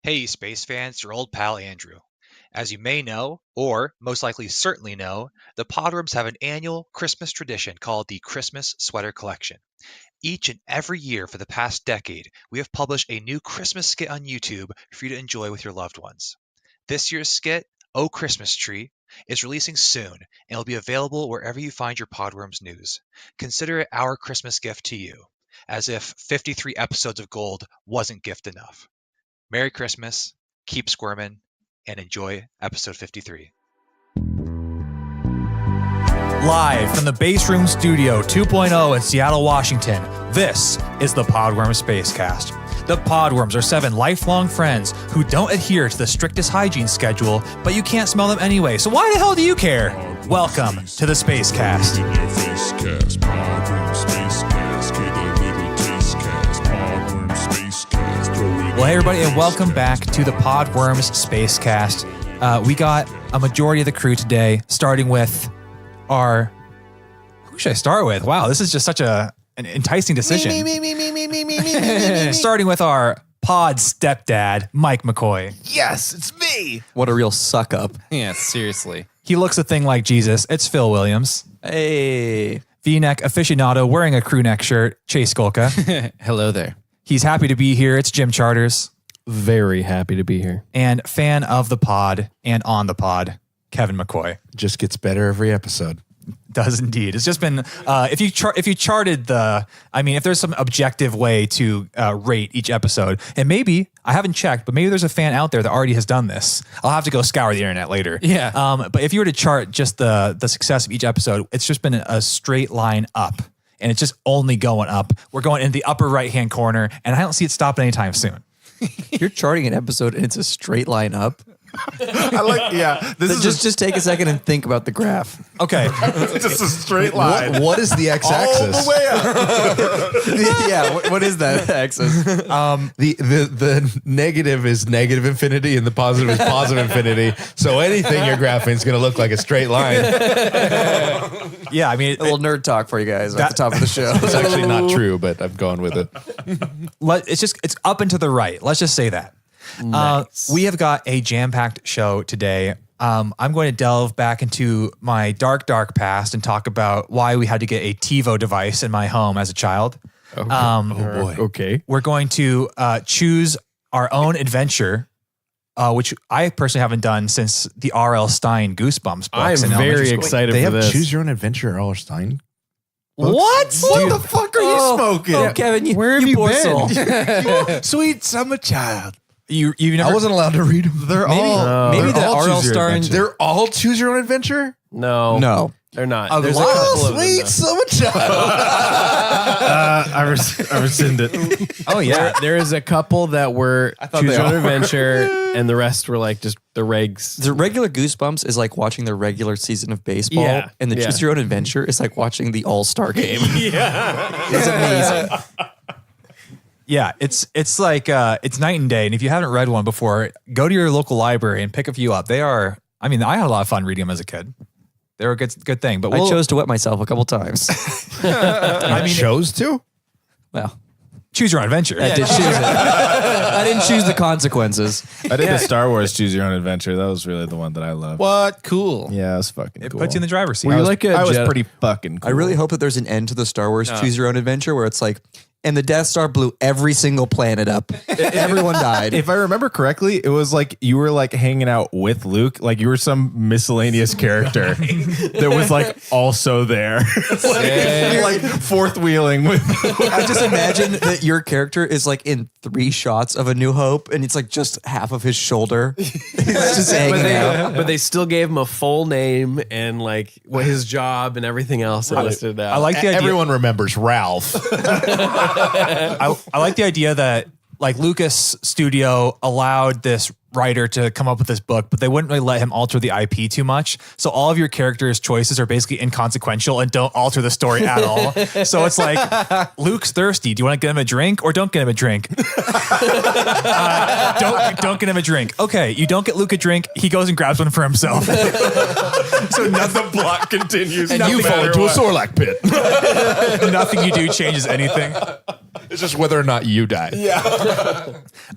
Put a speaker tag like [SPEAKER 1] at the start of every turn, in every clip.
[SPEAKER 1] Hey, space fans, your old pal Andrew. As you may know, or most likely certainly know, the Podworms have an annual Christmas tradition called the Christmas Sweater Collection. Each and every year for the past decade, we have published a new Christmas skit on YouTube for you to enjoy with your loved ones. This year's skit, Oh Christmas Tree, is releasing soon and will be available wherever you find your Podworms news. Consider it our Christmas gift to you, as if 53 episodes of gold wasn't gift enough. Merry Christmas, keep squirming, and enjoy episode 53.
[SPEAKER 2] Live from the Base Room Studio 2.0 in Seattle, Washington, this is the Podworms Spacecast. The Podworms are 7 lifelong friends who don't adhere to the strictest hygiene schedule, but you can't smell them anyway, so why the hell do you care? Welcome to the Spacecast. Well, hey everybody, and welcome back to the Podworms Spacecast. We got a majority of the crew today, starting with our... Who should I start with? Wow, this is just such an enticing decision. Me. Starting with our pod stepdad, Mike McCoy.
[SPEAKER 3] Yes, it's me.
[SPEAKER 4] What a real suck up.
[SPEAKER 3] Yeah, seriously.
[SPEAKER 2] He looks a thing like Jesus. It's Phil Williams.
[SPEAKER 4] Hey.
[SPEAKER 2] V-neck aficionado wearing a crew neck shirt, Chase Golka.
[SPEAKER 3] Hello there.
[SPEAKER 2] He's happy to be here. It's Jim Charters.
[SPEAKER 5] Very happy to be here.
[SPEAKER 2] And fan of the pod and on the pod, Kevin McCoy.
[SPEAKER 5] Just gets better every episode.
[SPEAKER 2] Does indeed. It's just been if you charted if there's some objective way to rate each episode, and maybe I haven't checked, but maybe there's a fan out there that already has done this. I'll have to go scour the internet later.
[SPEAKER 3] Yeah.
[SPEAKER 2] But if you were to chart just the success of each episode, it's just been a straight line up, and it's just only going up. We're going in the upper right hand corner, and I don't see it stopping anytime soon.
[SPEAKER 4] You're charting an episode and it's a straight line up.
[SPEAKER 5] I like, yeah.
[SPEAKER 4] This is just take a second and think about the graph.
[SPEAKER 2] Okay.
[SPEAKER 5] just a straight line. What is the x-axis?
[SPEAKER 3] All the way up.
[SPEAKER 4] Yeah, what is that axis?
[SPEAKER 5] The negative is negative infinity and the positive is positive infinity. So anything you're graphing is going to look like a straight line.
[SPEAKER 2] Yeah, I mean,
[SPEAKER 4] A little nerd talk for you guys at the top of the show.
[SPEAKER 5] It's actually not true, but I'm going with it.
[SPEAKER 2] it's up and to the right. Let's just say that.
[SPEAKER 3] Nice.
[SPEAKER 2] We have got a jam-packed show today. I'm going to delve back into my dark past and talk about why we had to get a TiVo device in my home as a child.
[SPEAKER 5] Okay. Oh boy. Okay.
[SPEAKER 2] We're going to choose our own adventure, which I personally haven't done since the R.L. Stein Goosebumps books.
[SPEAKER 3] I'm very excited
[SPEAKER 5] They
[SPEAKER 3] for
[SPEAKER 5] have
[SPEAKER 3] this.
[SPEAKER 5] Choose Your Own Adventure, R.L. Stein.
[SPEAKER 3] What?
[SPEAKER 5] What the fuck are you smoking?
[SPEAKER 4] Oh, Kevin,
[SPEAKER 3] Where have you
[SPEAKER 4] poor
[SPEAKER 3] been?
[SPEAKER 4] soul.
[SPEAKER 5] Sweet summer child.
[SPEAKER 2] You never.
[SPEAKER 5] I wasn't allowed to read them. They're all
[SPEAKER 2] maybe
[SPEAKER 5] they're
[SPEAKER 2] the
[SPEAKER 5] all
[SPEAKER 2] R.L.
[SPEAKER 5] Choose Your
[SPEAKER 2] Stein-
[SPEAKER 5] Adventure. They're all Choose Your Own Adventure?
[SPEAKER 3] No, they're not. There's a couple
[SPEAKER 5] Oh,
[SPEAKER 3] of them,
[SPEAKER 5] sweet
[SPEAKER 3] though.
[SPEAKER 5] summer child.
[SPEAKER 6] I rescind it.
[SPEAKER 2] Oh yeah.
[SPEAKER 3] There is a couple that were
[SPEAKER 4] thought
[SPEAKER 3] Choose
[SPEAKER 4] they
[SPEAKER 3] Your Own
[SPEAKER 4] are.
[SPEAKER 3] Adventure, and the rest were like just the regs.
[SPEAKER 4] The regular Goosebumps is like watching the regular season of baseball,
[SPEAKER 3] Yeah,
[SPEAKER 4] and the
[SPEAKER 3] yeah.
[SPEAKER 4] Choose Your Own Adventure is like watching the All-Star game. It's amazing.
[SPEAKER 2] Yeah, it's like it's night and day. And if you haven't read one before, go to your local library and pick a few up. They are. I mean, I had a lot of fun reading them as a kid. They were a good thing. But
[SPEAKER 4] I chose to wet myself a couple times.
[SPEAKER 5] I chose to?
[SPEAKER 4] Well,
[SPEAKER 2] choose your own adventure.
[SPEAKER 4] I did choose it. I didn't choose the consequences.
[SPEAKER 6] I did the Star Wars Choose Your Own Adventure. That was really the one that I loved.
[SPEAKER 3] What? Cool.
[SPEAKER 6] Yeah, it was fucking
[SPEAKER 2] It
[SPEAKER 6] cool.
[SPEAKER 2] puts you in the driver's seat.
[SPEAKER 3] Were you
[SPEAKER 6] I was,
[SPEAKER 3] like a
[SPEAKER 6] I was
[SPEAKER 3] Jedi-
[SPEAKER 6] pretty fucking cool.
[SPEAKER 4] I really hope that there's an end to the Star Wars Choose Your Own Adventure where it's like, and the Death Star blew every single planet up. Everyone died.
[SPEAKER 6] If I remember correctly, it was like you were like hanging out with Luke, like you were some miscellaneous character that was like also there, like fourth wheeling with.
[SPEAKER 4] I just imagine that your character is like in 3 shots of A New Hope, and it's like just half of his shoulder. He's just hanging out.
[SPEAKER 3] But they still gave him a full name and like what his job and everything else they listed out.
[SPEAKER 2] I like the idea.
[SPEAKER 5] Everyone remembers Ralph.
[SPEAKER 2] I like the idea that like Lucas Studio allowed this writer to come up with this book, but they wouldn't really let him alter the IP too much. So all of your characters' choices are basically inconsequential and don't alter the story at all. So it's like, Luke's thirsty. Do you want to get him a drink or don't get him a drink? Don't get him a drink. Okay, you don't get Luke a drink. He goes and grabs one for himself. So nothing
[SPEAKER 6] Plot continues.
[SPEAKER 5] And you fall into a Sarlacc pit.
[SPEAKER 2] nothing you do changes anything.
[SPEAKER 5] It's just whether or not you die.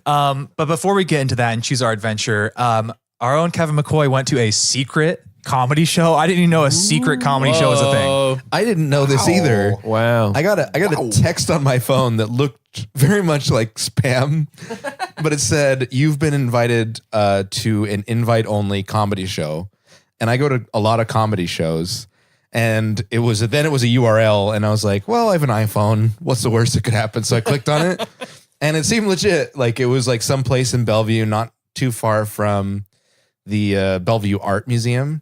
[SPEAKER 2] But before we get into that and choose our adventure, our own Kevin McCoy went to a secret comedy show. I didn't even know a secret comedy show was a thing.
[SPEAKER 5] I didn't know this either.
[SPEAKER 3] Wow.
[SPEAKER 5] I got a text on my phone that looked very much like spam, but it said, "You've been invited to an invite-only comedy show." And I go to a lot of comedy shows, and it was a URL, and I was like, "Well, I have an iPhone. What's the worst that could happen?" So I clicked on it, and it seemed legit. Like it was like someplace in Bellevue, not too far from the Bellevue Art Museum.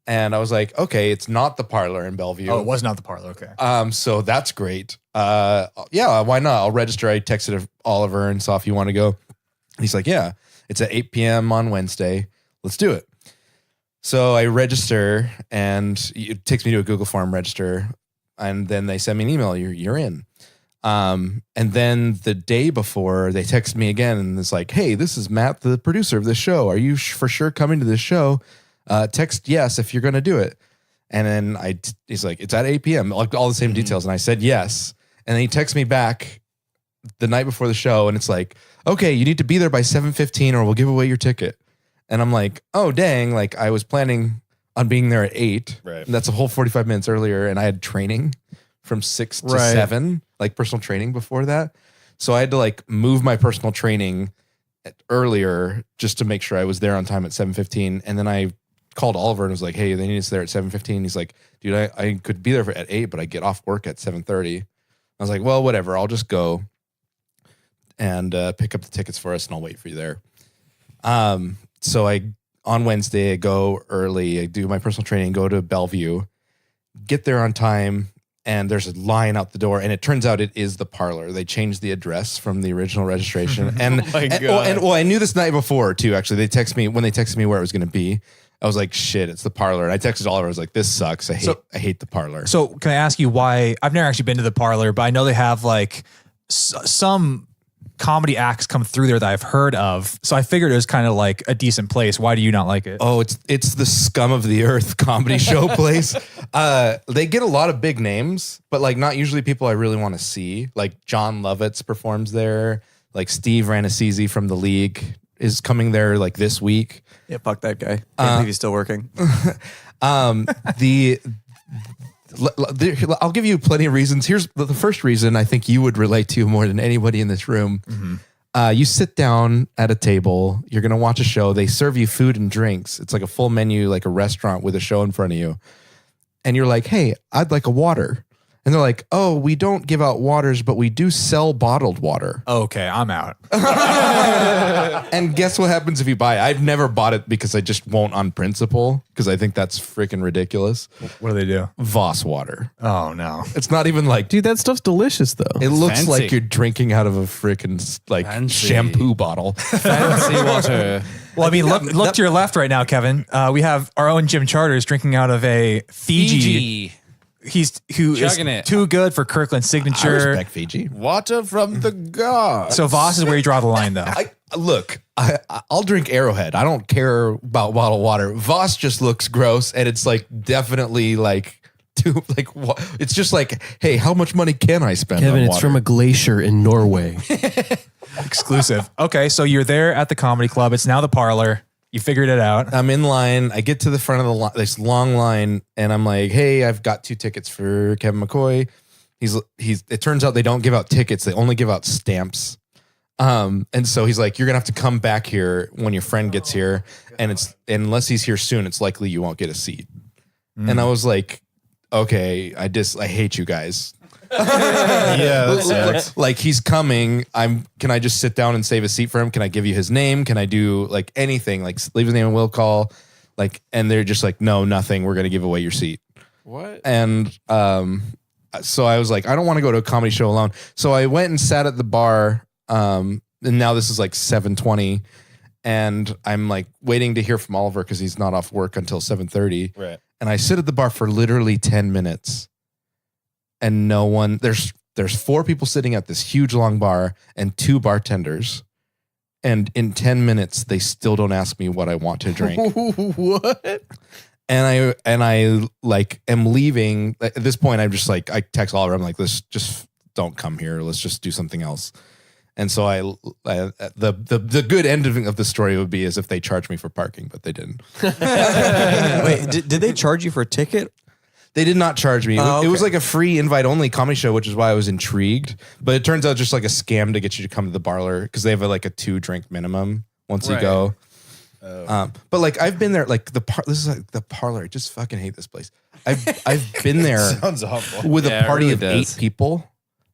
[SPEAKER 5] And I was like, okay, it's not the Parlor in Bellevue.
[SPEAKER 2] Oh, it was not the Parlor. Okay.
[SPEAKER 5] So that's great. Yeah, why not? I'll register. I texted Oliver and saw if you want to go. He's like, yeah, it's at 8 p.m. on Wednesday. Let's do it. So I register, and it takes me to a Google form register, and then they send me an email. You're in. And then the day before, they text me again, and it's like, hey, this is Matt, the producer of this show. Are you for sure coming to this show? Text yes if you're going to do it. And then he's like, it's at 8 p.m. Like all the same details. And I said yes. And then he texts me back the night before the show, and it's like, okay, you need to be there by 7:15 or we'll give away your ticket. And I'm like, oh, dang. Like I was planning on being there at 8.
[SPEAKER 6] Right.
[SPEAKER 5] And that's a whole 45 minutes earlier. And I had training from 6 to 7, like personal training before that. So I had to like move my personal training earlier just to make sure I was there on time at 7:15. And then I called Oliver and was like, hey, they need us there at 7:15. He's like, dude, I could be there at 8, but I get off work at 7:30. I was like, well, whatever. I'll just go and pick up the tickets for us, and I'll wait for you there. So on Wednesday, I go early. I do my personal training, go to Bellevue, get there on time, and there's a line out the door, and it turns out it is the Parlor. They changed the address from the original registration. And, I knew this night before too, actually. When they texted me where it was going to be, I was like, shit, it's the Parlor. And I texted Oliver, I was like, this sucks. I hate the Parlor.
[SPEAKER 2] So can I ask you why? I've never actually been to the Parlor, but I know they have like some comedy acts come through there that I've heard of. So I figured it was kind of like a decent place. Why do you not like it?
[SPEAKER 5] Oh, it's the scum of the earth comedy show place. They get a lot of big names, but like not usually people I really want to see. Like John Lovitz performs there. Like Steve Ranasisi from The League is coming there like this week.
[SPEAKER 4] Yeah, fuck that guy. I can't believe he's still working.
[SPEAKER 5] I'll give you plenty of reasons. Here's the first reason I think you would relate to more than anybody in this room. Mm-hmm. You sit down at a table, you're going to watch a show. They serve you food and drinks. It's like a full menu, like a restaurant with a show in front of you. And you're like, hey, I'd like a water. And they're like, oh, we don't give out waters, but we do sell bottled water.
[SPEAKER 2] Okay, I'm out.
[SPEAKER 5] And guess what happens if you buy it? I've never bought it because I just won't on principle, because I think that's freaking ridiculous.
[SPEAKER 2] What do they do?
[SPEAKER 5] Voss water.
[SPEAKER 2] Oh, no.
[SPEAKER 5] It's not even like,
[SPEAKER 3] Dude, that stuff's delicious though.
[SPEAKER 5] it looks
[SPEAKER 7] fancy.
[SPEAKER 5] like you're drinking out of a freaking like
[SPEAKER 7] Fancy.
[SPEAKER 5] shampoo bottle.
[SPEAKER 7] Fancy water.
[SPEAKER 2] Well, I mean, look to your left right now, Kevin. We have our own Jim Charters drinking out of a Fiji. Who is
[SPEAKER 7] Chugging it.
[SPEAKER 2] too good for Kirkland's
[SPEAKER 5] I
[SPEAKER 2] signature.
[SPEAKER 5] respect Fiji.
[SPEAKER 6] Water from the gods.
[SPEAKER 2] So Voss is where you draw the line, though.
[SPEAKER 5] I'll drink Arrowhead. I don't care about bottled water. Voss just looks gross, and it's like definitely like too like. It's just like, hey, how much money can I spend?
[SPEAKER 3] Kevin,
[SPEAKER 5] on
[SPEAKER 3] it's
[SPEAKER 5] water?
[SPEAKER 3] from a glacier in Norway.
[SPEAKER 2] Exclusive. Okay, so you're there at the comedy club. It's now the Parlor. You figured it out.
[SPEAKER 5] I'm in line. I get to the front of this long line, and I'm like, "Hey, I've got 2 tickets for Kevin McCoy." It turns out they don't give out tickets; they only give out stamps. And so he's like, "You're gonna have to come back here when your friend gets here, and unless he's here soon, it's likely you won't get a seat." And I was like, "Okay, I hate you guys." Like he's coming. Can I just sit down and save a seat for him? Can I give you his name? Can I do like anything? Like leave his name and we'll call. Like, and they're just like, no, nothing. We're gonna give away your seat.
[SPEAKER 7] What?
[SPEAKER 5] And so I was like, I don't want to go to a comedy show alone. So I went and sat at the bar. And now this is like 7:20, and I'm like waiting to hear from Oliver because he's not off work until 7:30.
[SPEAKER 6] Right.
[SPEAKER 5] And I sit at the bar for literally 10 minutes. And no one, there's 4 people sitting at this huge long bar and 2 bartenders. And in 10 minutes, they still don't ask me what I want to drink.
[SPEAKER 3] What?
[SPEAKER 5] And I like am leaving. At this point, I'm just like, I text Oliver. I'm like, let's just don't come here. Let's just do something else. And so the good ending of the story would be as if they charged me for parking, but they didn't.
[SPEAKER 4] Wait, did they charge you for a ticket?
[SPEAKER 5] They did not charge me.
[SPEAKER 4] Oh,
[SPEAKER 5] It was
[SPEAKER 4] okay.
[SPEAKER 5] like a free invite only comedy show, which is why I was intrigued. But it turns out just like a scam to get you to come to the parlor because they have like a 2-drink minimum once you go. But like I've been there, like this is like the parlor. I just fucking hate this place. I've been there
[SPEAKER 6] Sounds awful.
[SPEAKER 5] with
[SPEAKER 7] Yeah,
[SPEAKER 5] a
[SPEAKER 7] it
[SPEAKER 5] party
[SPEAKER 7] really
[SPEAKER 5] of
[SPEAKER 7] does.
[SPEAKER 5] 8 people,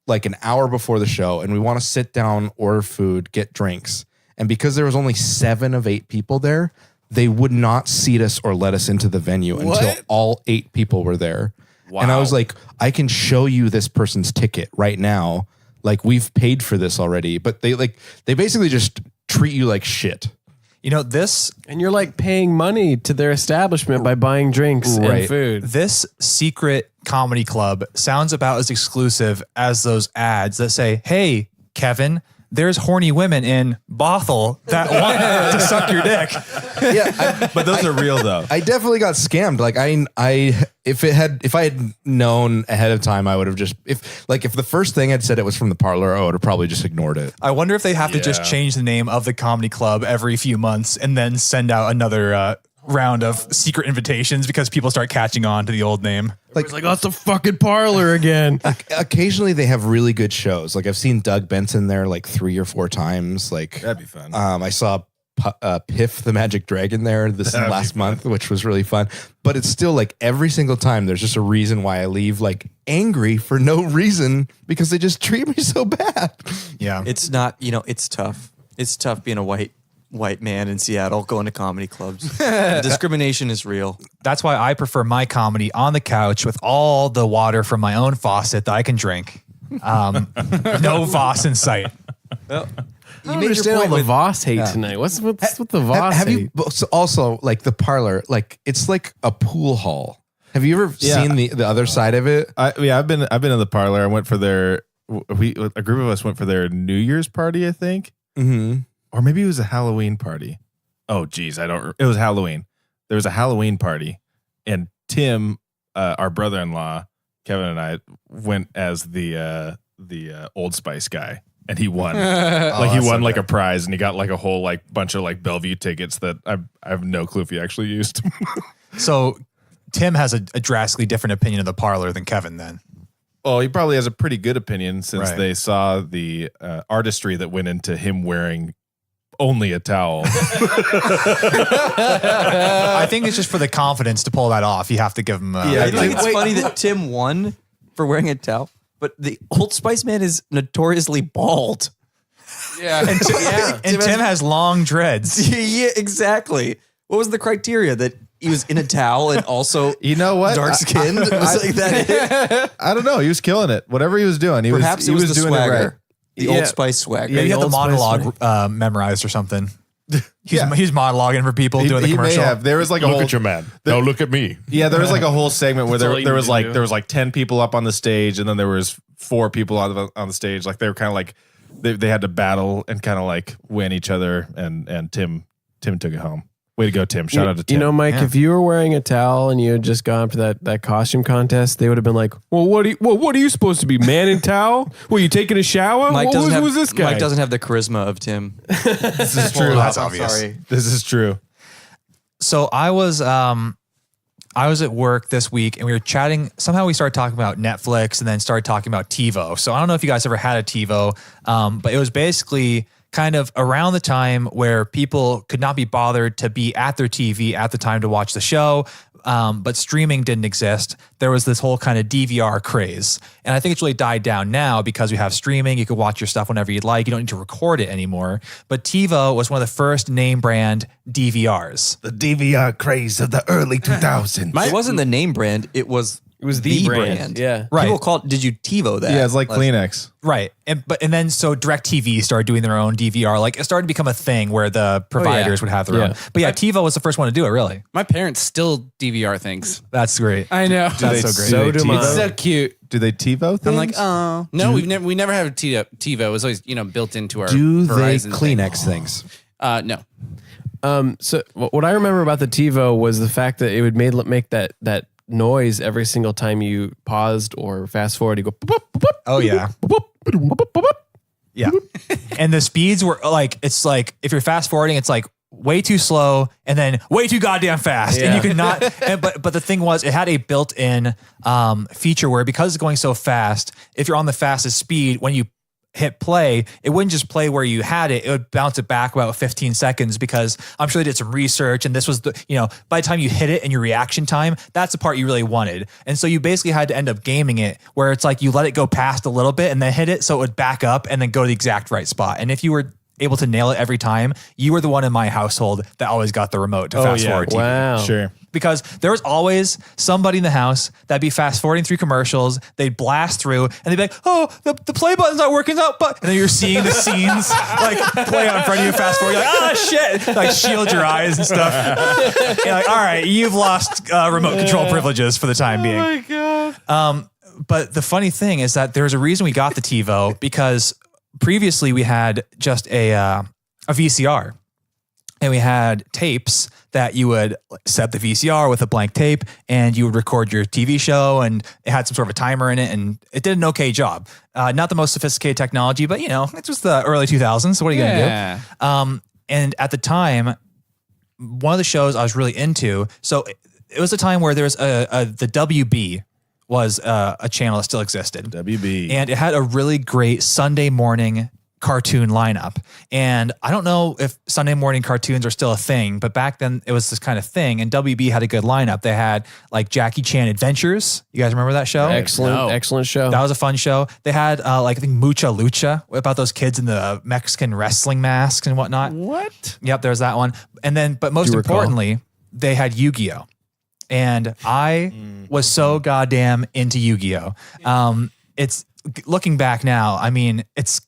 [SPEAKER 5] like an hour before the show, and we want to sit down, order food, get drinks. And because there was only 7 of 8 people there, they would not seat us or let us into the venue until all 8 people were there. Wow. And I was like, I can show you this person's ticket right now. Like we've paid for this already, but they basically just treat you like shit.
[SPEAKER 2] You know, this
[SPEAKER 3] And you're like paying money to their establishment by buying drinks
[SPEAKER 5] Right.
[SPEAKER 3] and food.
[SPEAKER 2] this secret comedy club sounds about as exclusive as those ads that say, "Hey, Kevin, there's horny women in Bothell that want to suck your dick."
[SPEAKER 5] Yeah,
[SPEAKER 6] But those are real though.
[SPEAKER 5] I definitely got scammed. Like if I had known ahead of time, I would have just if the first thing I'd said it was from the parlor, I would have probably just ignored it.
[SPEAKER 2] I wonder if they have to just change the name of the comedy club every few months and then send out another round of secret invitations because people start catching on to the old name.
[SPEAKER 3] It's like, oh, it's a fucking parlor again.
[SPEAKER 5] Occasionally they have really good shows. Like I've seen Doug Benson there like 3 or 4 times. Like
[SPEAKER 6] That'd be fun.
[SPEAKER 5] I saw Piff the Magic Dragon there this last month, which was really fun. But it's still like every single time there's just a reason why I leave like angry for no reason because they just treat me so bad.
[SPEAKER 2] Yeah.
[SPEAKER 4] It's not, it's tough. It's tough being a white man in Seattle going to comedy clubs. The discrimination is real.
[SPEAKER 2] That's why I prefer my comedy on the couch with all the water from my own faucet that I can drink. No Voss in sight.
[SPEAKER 4] Well,
[SPEAKER 3] I don't understand all the Voss hate tonight. What's with the Voss
[SPEAKER 5] Have
[SPEAKER 3] hate?
[SPEAKER 5] you also like the parlor? Like it's like a pool hall. Have you ever seen the other side of it?
[SPEAKER 6] I've been in the parlor. I went for a group of us went for their New Year's party, I think.
[SPEAKER 5] Mm-hmm.
[SPEAKER 6] Or maybe it was a Halloween party. Oh, geez. It was Halloween. There was a Halloween party, and Tim, our brother-in-law, Kevin and I went as the Old Spice guy, and he won. He won like a prize, and he got like a whole like bunch of like Bellevue tickets that I have no clue if he actually used.
[SPEAKER 2] So Tim has a drastically different opinion of the parlor than Kevin then.
[SPEAKER 6] Well, he probably has a pretty good opinion since
[SPEAKER 2] Right.
[SPEAKER 6] they saw the artistry that went into him wearing only a towel.
[SPEAKER 2] I think it's just for the confidence to pull that off. You have to give him.
[SPEAKER 4] I think it's funny that Tim won for wearing a towel, but the Old Spice man is notoriously bald.
[SPEAKER 2] and Tim has long dreads.
[SPEAKER 4] Yeah, exactly. What was the criteria that he was in a towel and also
[SPEAKER 6] You know what?
[SPEAKER 4] dark skinned? Was like that?
[SPEAKER 6] I don't know. He was killing it. Whatever he was doing, he
[SPEAKER 4] Perhaps
[SPEAKER 6] was
[SPEAKER 4] it was the
[SPEAKER 6] doing it right.
[SPEAKER 4] swagger. The Old Spice swagger.
[SPEAKER 2] Maybe he had the
[SPEAKER 3] Old Spice
[SPEAKER 2] monologue memorized or something. He's monologuing for people doing the
[SPEAKER 6] He may
[SPEAKER 2] commercial.
[SPEAKER 6] have. There was like a
[SPEAKER 5] Look
[SPEAKER 6] whole.
[SPEAKER 5] at your man. Now look at me.
[SPEAKER 6] Yeah, there was like a whole segment where
[SPEAKER 3] That's all
[SPEAKER 6] there
[SPEAKER 3] you
[SPEAKER 6] was
[SPEAKER 3] need to do.
[SPEAKER 6] like 10 people up on the stage, and then there was 4 people on the stage. Like they were kind of like they had to battle and kind of like win each other, and Tim took it home. Way to go, Tim! Shout out to Tim.
[SPEAKER 3] You know, Mike,
[SPEAKER 2] Yeah.
[SPEAKER 3] if you were wearing a towel and you had just gone to that costume contest, they would have been like, "Well, what are you supposed to be, man in towel? Were you taking a shower? Who's this guy?"
[SPEAKER 4] Mike doesn't have the charisma of Tim.
[SPEAKER 6] this is true.
[SPEAKER 2] That's obvious.
[SPEAKER 4] Sorry.
[SPEAKER 6] This is true.
[SPEAKER 2] So I was at work this week and we were chatting. Somehow we started talking about Netflix and then started talking about TiVo. So I don't know if you guys ever had a TiVo, but it was basically kind of around the time where people could not be bothered to be at their TV at the time to watch the show. But streaming didn't exist. There was this whole kind of DVR craze. And I think it's really died down now because we have streaming. You can watch your stuff whenever you'd like. You don't need to record it anymore. But TiVo was one of the first name brand DVRs.
[SPEAKER 6] The DVR craze of the early 2000s.
[SPEAKER 4] It wasn't the name brand. It was
[SPEAKER 3] the brand. Yeah.
[SPEAKER 2] Right.
[SPEAKER 4] People call it, did you TiVo that?
[SPEAKER 6] Yeah, it's like Kleenex.
[SPEAKER 2] Right. And then so DirecTV started doing their own DVR. Like it started to become a thing where the providers would have their own. But yeah, TiVo was the first one to do it, really.
[SPEAKER 7] My parents still DVR things.
[SPEAKER 2] That's great.
[SPEAKER 7] I know.
[SPEAKER 2] That's so great.
[SPEAKER 3] So do
[SPEAKER 6] TiVo?
[SPEAKER 3] mine.
[SPEAKER 7] It's so cute.
[SPEAKER 6] Do they TiVo things?
[SPEAKER 7] I'm like, oh no, we never had a TiVo. It was always built into our.
[SPEAKER 5] Do they
[SPEAKER 7] Verizon thing.
[SPEAKER 5] Kleenex things?
[SPEAKER 7] No.
[SPEAKER 3] So what I remember about the TiVo was the fact that it would make that noise every single time you paused or fast forward. You go. Boop, boop, boop,
[SPEAKER 2] Oh yeah.
[SPEAKER 3] boop, boop, boop, boop, boop.
[SPEAKER 2] Yeah. And the speeds were like, it's like, if you're fast forwarding, it's like way too slow and then way too goddamn fast. And you could not, but the thing was, it had a built-in feature where, because it's going so fast, if you're on the fastest speed, when you hit play, it wouldn't just play where you had it. It would bounce it back about 15 seconds, because I'm sure they did some research, and this was the, by the time you hit it and your reaction time, that's the part you really wanted. And so you basically had to end up gaming it where it's like you let it go past a little bit and then hit it, so it would back up and then go to the exact right spot. And if you were able to nail it every time, you were the one in my household that always got the remote to fast forward TV.
[SPEAKER 3] Wow.
[SPEAKER 6] Sure.
[SPEAKER 2] Because there was always somebody in the house that'd be fast forwarding through commercials. They'd blast through and they'd be like, oh, the play button's not working out. But and then you're seeing the scenes like play out in front of you fast forward. You're like, oh shit. Like shield your eyes and stuff. You're like, all right, you've lost remote control privileges for the time being. Oh my God. But the funny thing is that there's a reason we got the TiVo, because previously we had just a VCR. And we had tapes that you would set the VCR with a blank tape, and you would record your TV show, and it had some sort of a timer in it, and it did an okay job. Not the most sophisticated technology, but it was the early 2000s. So what are you going to do? And at the time, one of the shows I was really into, so it was a time where there was the WB was a channel that still existed.
[SPEAKER 6] WB.
[SPEAKER 2] And it had a really great Sunday morning cartoon lineup. And I don't know if Sunday morning cartoons are still a thing, but back then it was this kind of thing. And WB had a good lineup. They had like Jackie Chan Adventures. You guys remember that show?
[SPEAKER 3] Excellent show.
[SPEAKER 2] That was a fun show. They had I think Mucha Lucha, about those kids in the Mexican wrestling masks and whatnot.
[SPEAKER 6] What?
[SPEAKER 2] Yep, there's that one. And then, but most importantly, they had Yu-gi-Oh. And I was so goddamn into Yu-gi-Oh. It's looking back now, I mean, it's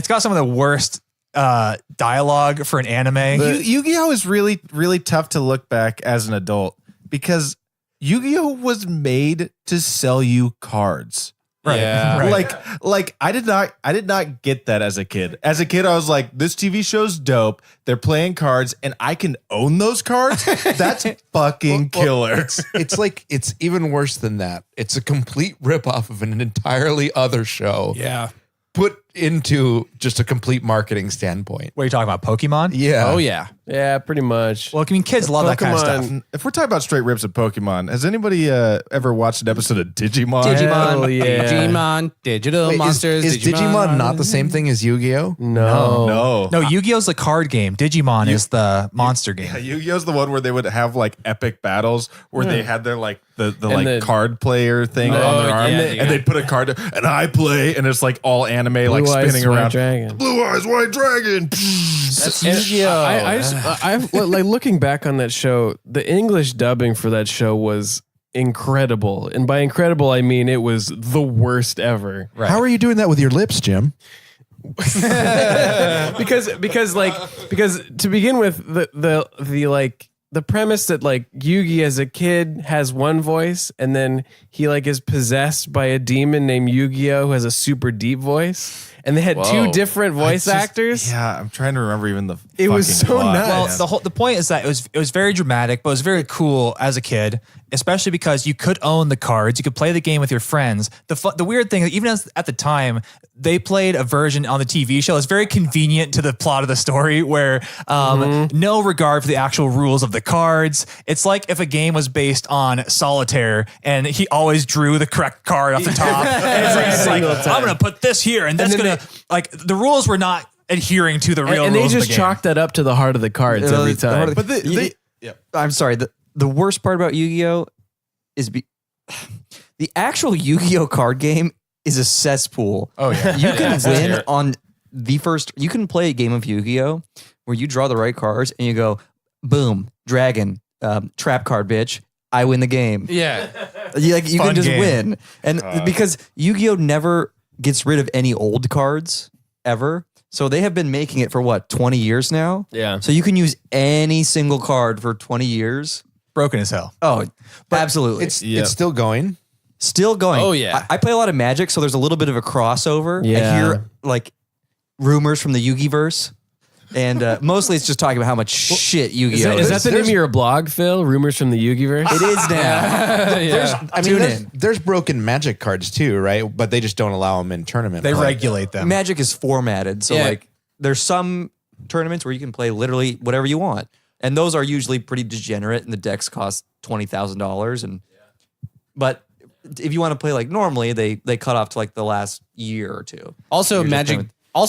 [SPEAKER 2] got some of the worst dialogue for an anime.
[SPEAKER 6] Yu-Gi-Oh is really, really tough to look back as an adult, because Yu-Gi-Oh was made to sell you cards.
[SPEAKER 2] Right.
[SPEAKER 7] Yeah.
[SPEAKER 2] Right.
[SPEAKER 6] Like I did not get that as a kid. As a kid, I was like, this TV show's dope. They're playing cards and I can own those cards. That's fucking killer.
[SPEAKER 5] It's even worse than that. It's a complete ripoff of an entirely other show.
[SPEAKER 7] Yeah.
[SPEAKER 5] Put into just a complete marketing standpoint.
[SPEAKER 2] What are you talking about? Pokemon?
[SPEAKER 5] Yeah.
[SPEAKER 7] Oh yeah.
[SPEAKER 3] Yeah, pretty much.
[SPEAKER 2] Well, I mean, kids love that kind of stuff.
[SPEAKER 6] If we're talking about straight rips of Pokemon, has anybody ever watched an episode of Digimon?
[SPEAKER 3] Oh, yeah.
[SPEAKER 7] Digimon, digital monsters.
[SPEAKER 5] Is Digimon not the same thing as Yu-Gi-Oh?
[SPEAKER 6] No.
[SPEAKER 2] No, Yu-Gi-Oh's the card game. Digimon is the monster game.
[SPEAKER 6] Yu-Gi-Oh's the one where they would have like epic battles where they had their like the card player thing on their arm, and they'd put a card and I play, and it's like all anime, like spinning around.
[SPEAKER 3] Dragon.
[SPEAKER 6] Blue Eyes White Dragon.
[SPEAKER 3] That's Yu-Gi-Oh. I like looking back on that show. The English dubbing for that show was incredible, and by incredible I mean it was the worst ever.
[SPEAKER 2] Right.
[SPEAKER 5] How are you doing that with your lips, Jim?
[SPEAKER 3] because to begin with, the premise that like Yugi as a kid has one voice, and then he like is possessed by a demon named Yu-Gi-Oh who has a super deep voice, and they had two different voice actors.
[SPEAKER 6] Yeah, I'm trying to remember even the.
[SPEAKER 3] It was so
[SPEAKER 6] plot.
[SPEAKER 3] nuts.
[SPEAKER 2] Well, the point is that it was very dramatic, but it was very cool as a kid, especially because you could own the cards, you could play the game with your friends. The weird thing, even at the time, they played a version on the TV show. It's very convenient to the plot of the story, where no regard for the actual rules of the cards. It's like if a game was based on solitaire and he always drew the correct card off the top. And it's like, I'm going to put this here, and that's going to like the rules were not adhering to the real
[SPEAKER 3] and
[SPEAKER 2] rules.
[SPEAKER 3] they
[SPEAKER 2] of
[SPEAKER 3] just
[SPEAKER 2] the game.
[SPEAKER 3] chalked that up to the heart of the cards every time.
[SPEAKER 4] But I'm sorry. The worst part about Yu-Gi-Oh is the actual Yu-Gi-Oh card game is a cesspool.
[SPEAKER 5] Oh yeah.
[SPEAKER 4] You can win on the first. You can play a game of Yu-Gi-Oh where you draw the right cards and you go, boom, dragon, trap card, bitch. I win the game.
[SPEAKER 7] Yeah.
[SPEAKER 4] You can just
[SPEAKER 2] game.
[SPEAKER 4] win, and because Yu-Gi-Oh never gets rid of any old cards ever. So they have been making it for what, 20 years now?
[SPEAKER 3] Yeah.
[SPEAKER 4] So you can use any single card for 20 years.
[SPEAKER 2] Broken as hell.
[SPEAKER 4] Oh, absolutely.
[SPEAKER 5] It's still going.
[SPEAKER 4] Still going.
[SPEAKER 7] Oh, yeah.
[SPEAKER 4] I play a lot of Magic, so there's a little bit of a crossover.
[SPEAKER 3] Yeah.
[SPEAKER 4] I hear like rumors from the Yugi-verse. And mostly it's just talking about how much shit Yu-Gi-Oh!
[SPEAKER 3] Is that the name of your blog, Phil? Rumors from the Yu-Gi-verse?
[SPEAKER 4] It is now.
[SPEAKER 5] Tune in. There's broken Magic cards too, right? But they just don't allow them in tournament.
[SPEAKER 2] They
[SPEAKER 5] play.
[SPEAKER 2] regulate them.
[SPEAKER 4] Magic is formatted. So like there's some tournaments where you can play literally whatever you want. And those are usually pretty degenerate and the decks cost $20,000. But if you want to play like normally, they cut off to like the last year or two.
[SPEAKER 7] Also,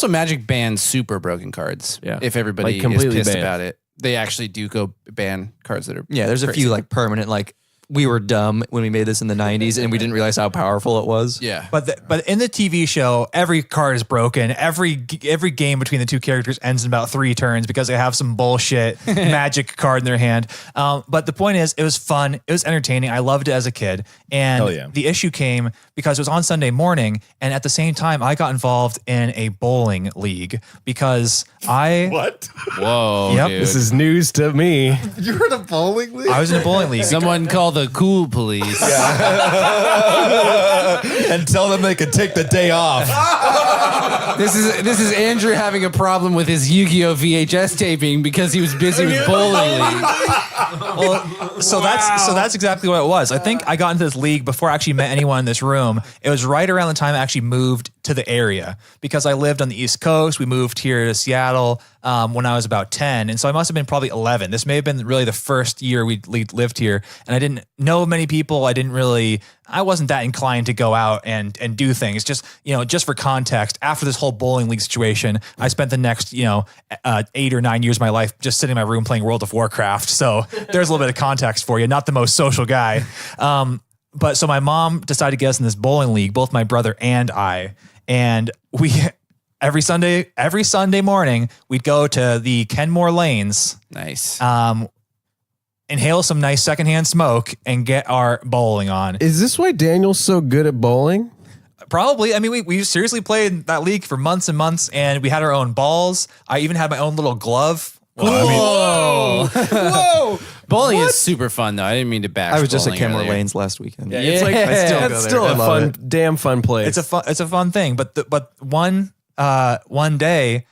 [SPEAKER 7] Magic bans super broken cards.
[SPEAKER 3] Yeah.
[SPEAKER 7] If everybody
[SPEAKER 3] Like, completely
[SPEAKER 7] is pissed
[SPEAKER 3] banned.
[SPEAKER 7] about it, they actually do go ban cards that are.
[SPEAKER 4] Yeah, there's a
[SPEAKER 7] crazy.
[SPEAKER 4] few like permanent, like we were dumb when we made this in the 90s and we didn't realize how powerful it was.
[SPEAKER 7] Yeah.
[SPEAKER 2] But in the TV show, every card is broken. Every game between the two characters ends in about 3 turns because they have some bullshit magic card in their hand. But the point is, it was fun. It was entertaining. I loved it as a kid. And
[SPEAKER 6] Hell yeah.
[SPEAKER 2] the issue came because it was on Sunday morning. And at the same time, I got involved in a bowling league because
[SPEAKER 6] What?
[SPEAKER 7] Whoa.
[SPEAKER 2] Yep.
[SPEAKER 7] Dude.
[SPEAKER 3] This is news to me.
[SPEAKER 6] You're in a bowling league?
[SPEAKER 2] I was in a bowling league.
[SPEAKER 7] Someone call the cool police.
[SPEAKER 5] And tell them they can take the day off.
[SPEAKER 7] This is Andrew having a problem with his Yu-Gi-Oh VHS taping because he was busy with bowling league.
[SPEAKER 2] Well, so that's exactly what it was. I think I got into this league before I actually met anyone in this room. It was right around the time I actually moved to the area because I lived on the East Coast. We moved here to Seattle when I was about 10. And so I must have been probably 11. This may have been really the first year we lived here. And I didn't know many people. I wasn't that inclined to go out and do things. Just for context, after this whole bowling league situation, I spent the next, 8 or 9 years of my life just sitting in my room playing World of Warcraft. So there's a little bit of context for you. Not the most social guy. But so my mom decided to get us in this bowling league, both my brother and I. And we every Sunday morning, we'd go to the Kenmore Lanes,
[SPEAKER 7] Nice.
[SPEAKER 2] inhale some nice secondhand smoke, and get our bowling on.
[SPEAKER 3] Is this why Daniel's so good at bowling?
[SPEAKER 2] Probably. I mean, we seriously played that league for months and months, and we had our own balls. I even had my own little glove.
[SPEAKER 7] Whoa. Bowling is super fun, though. I didn't mean to bash.
[SPEAKER 4] I was just at
[SPEAKER 7] bowling
[SPEAKER 4] Kenmore
[SPEAKER 7] earlier.
[SPEAKER 4] Lanes last weekend.
[SPEAKER 7] Yeah.
[SPEAKER 3] It's like
[SPEAKER 7] I still
[SPEAKER 3] that's
[SPEAKER 4] go there.
[SPEAKER 3] still
[SPEAKER 4] I
[SPEAKER 3] a
[SPEAKER 4] love
[SPEAKER 3] fun, damn fun place.
[SPEAKER 2] It's a fun thing. But one day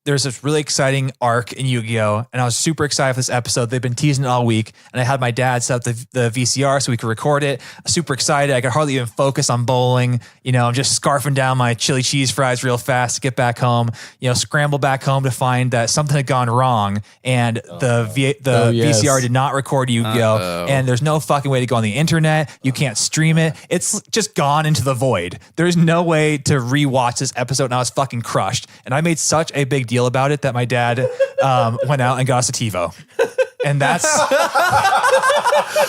[SPEAKER 2] there's this really exciting arc in Yu-Gi-Oh! And I was super excited for this episode. They've been teasing it all week. And I had my dad set up the VCR so we could record it. Super excited. I could hardly even focus on bowling. I'm just scarfing down my chili cheese fries real fast to get back home. Scramble back home to find that something had gone wrong. And the VCR did not record Yu-Gi-Oh! And there's no fucking way to go on the internet. You can't stream it. It's just gone into the void. There's no way to rewatch this episode. And I was fucking crushed. And I made such a big deal about it that my dad went out and got us a TiVo. And that's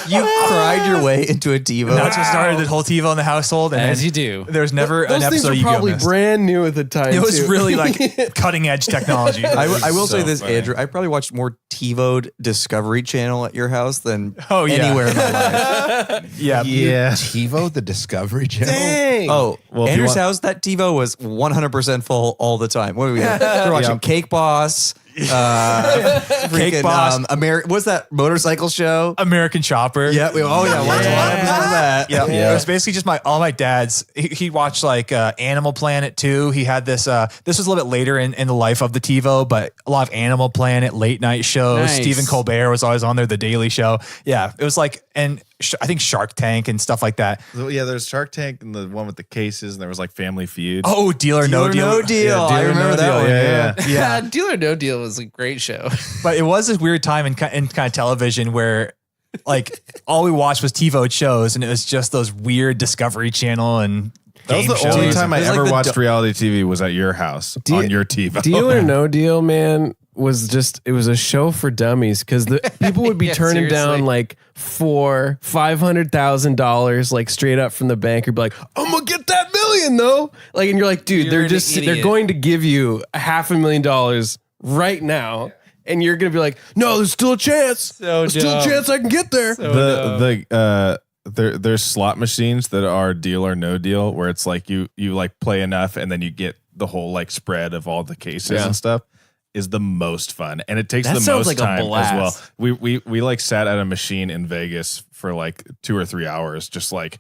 [SPEAKER 4] You cried your way into a TiVo.
[SPEAKER 2] that's what started the whole TiVo in the household. And
[SPEAKER 7] As
[SPEAKER 2] then
[SPEAKER 7] you do.
[SPEAKER 2] There's never
[SPEAKER 3] Those
[SPEAKER 2] an
[SPEAKER 3] things
[SPEAKER 2] episode
[SPEAKER 3] are
[SPEAKER 2] you
[SPEAKER 3] probably
[SPEAKER 2] missed.
[SPEAKER 3] brand new at the time.
[SPEAKER 2] It was
[SPEAKER 3] too.
[SPEAKER 2] really like cutting edge technology.
[SPEAKER 4] I will say
[SPEAKER 6] So
[SPEAKER 4] this,
[SPEAKER 6] funny.
[SPEAKER 4] Andrew. I probably watched more TiVo'd Discovery Channel at your house than
[SPEAKER 2] Oh, yeah.
[SPEAKER 4] anywhere in my life.
[SPEAKER 2] yeah.
[SPEAKER 6] Yeah.
[SPEAKER 5] TiVo, the Discovery Channel.
[SPEAKER 3] Dang.
[SPEAKER 4] Oh,
[SPEAKER 6] Well, if you
[SPEAKER 4] Andrew's
[SPEAKER 6] want-
[SPEAKER 4] house, that TiVo was 100% full all the time. What do we have? We're watching Cake Boss. Freaking,
[SPEAKER 2] Boss.
[SPEAKER 4] what's that motorcycle show?
[SPEAKER 2] American Chopper.
[SPEAKER 4] Yeah. Watch one episode of that.
[SPEAKER 2] Yeah. It was basically just all my dad's. He watched like Animal Planet too. He had this. This was a little bit later in the life of the TiVo, but a lot of Animal Planet late night shows.
[SPEAKER 7] Nice.
[SPEAKER 2] Stephen Colbert was always on there. The Daily Show. Yeah, it was like, and I think Shark Tank and stuff like that.
[SPEAKER 6] So, yeah, there's Shark Tank and the one with the cases, and there was like Family Feud.
[SPEAKER 2] Oh, Deal or No Deal.
[SPEAKER 4] No Deal.
[SPEAKER 6] Yeah, Deal
[SPEAKER 4] I
[SPEAKER 6] or
[SPEAKER 4] remember
[SPEAKER 6] No
[SPEAKER 4] that
[SPEAKER 6] Deal.
[SPEAKER 4] one.
[SPEAKER 6] Yeah.
[SPEAKER 2] Yeah.
[SPEAKER 7] Deal or No Deal was a great show.
[SPEAKER 2] But it was this weird time in kind of television where like all we watched was TiVo shows, and it was just those weird Discovery Channel and
[SPEAKER 6] That was
[SPEAKER 2] game
[SPEAKER 6] the only
[SPEAKER 2] shows.
[SPEAKER 6] time I
[SPEAKER 4] It was like
[SPEAKER 6] ever
[SPEAKER 4] the
[SPEAKER 6] watched reality TV was at your house on your TiVo.
[SPEAKER 3] Deal or No Deal, man, it was a show for dummies because the people would be
[SPEAKER 7] Yeah,
[SPEAKER 3] turning down
[SPEAKER 7] seriously.
[SPEAKER 3] like $500,000 like straight up from the bank or be like, I'm gonna get that million though. Like, and you're like, dude,
[SPEAKER 7] You're
[SPEAKER 3] they're
[SPEAKER 7] an
[SPEAKER 3] just they're
[SPEAKER 7] idiot.
[SPEAKER 3] going to give you $500,000 right now. And you're gonna be like, no, there's still a chance. There's still a chance I can get there.
[SPEAKER 6] There's slot machines that are Deal or No Deal, where it's like you like play enough and then you get the whole like spread of all the cases
[SPEAKER 3] Yeah.
[SPEAKER 6] and stuff. Is the most fun, and it takes
[SPEAKER 3] That
[SPEAKER 6] the
[SPEAKER 3] sounds
[SPEAKER 6] most
[SPEAKER 3] like a
[SPEAKER 6] time as well.
[SPEAKER 3] blast.
[SPEAKER 6] We like sat at a machine in Vegas for like 2 or 3 hours, just like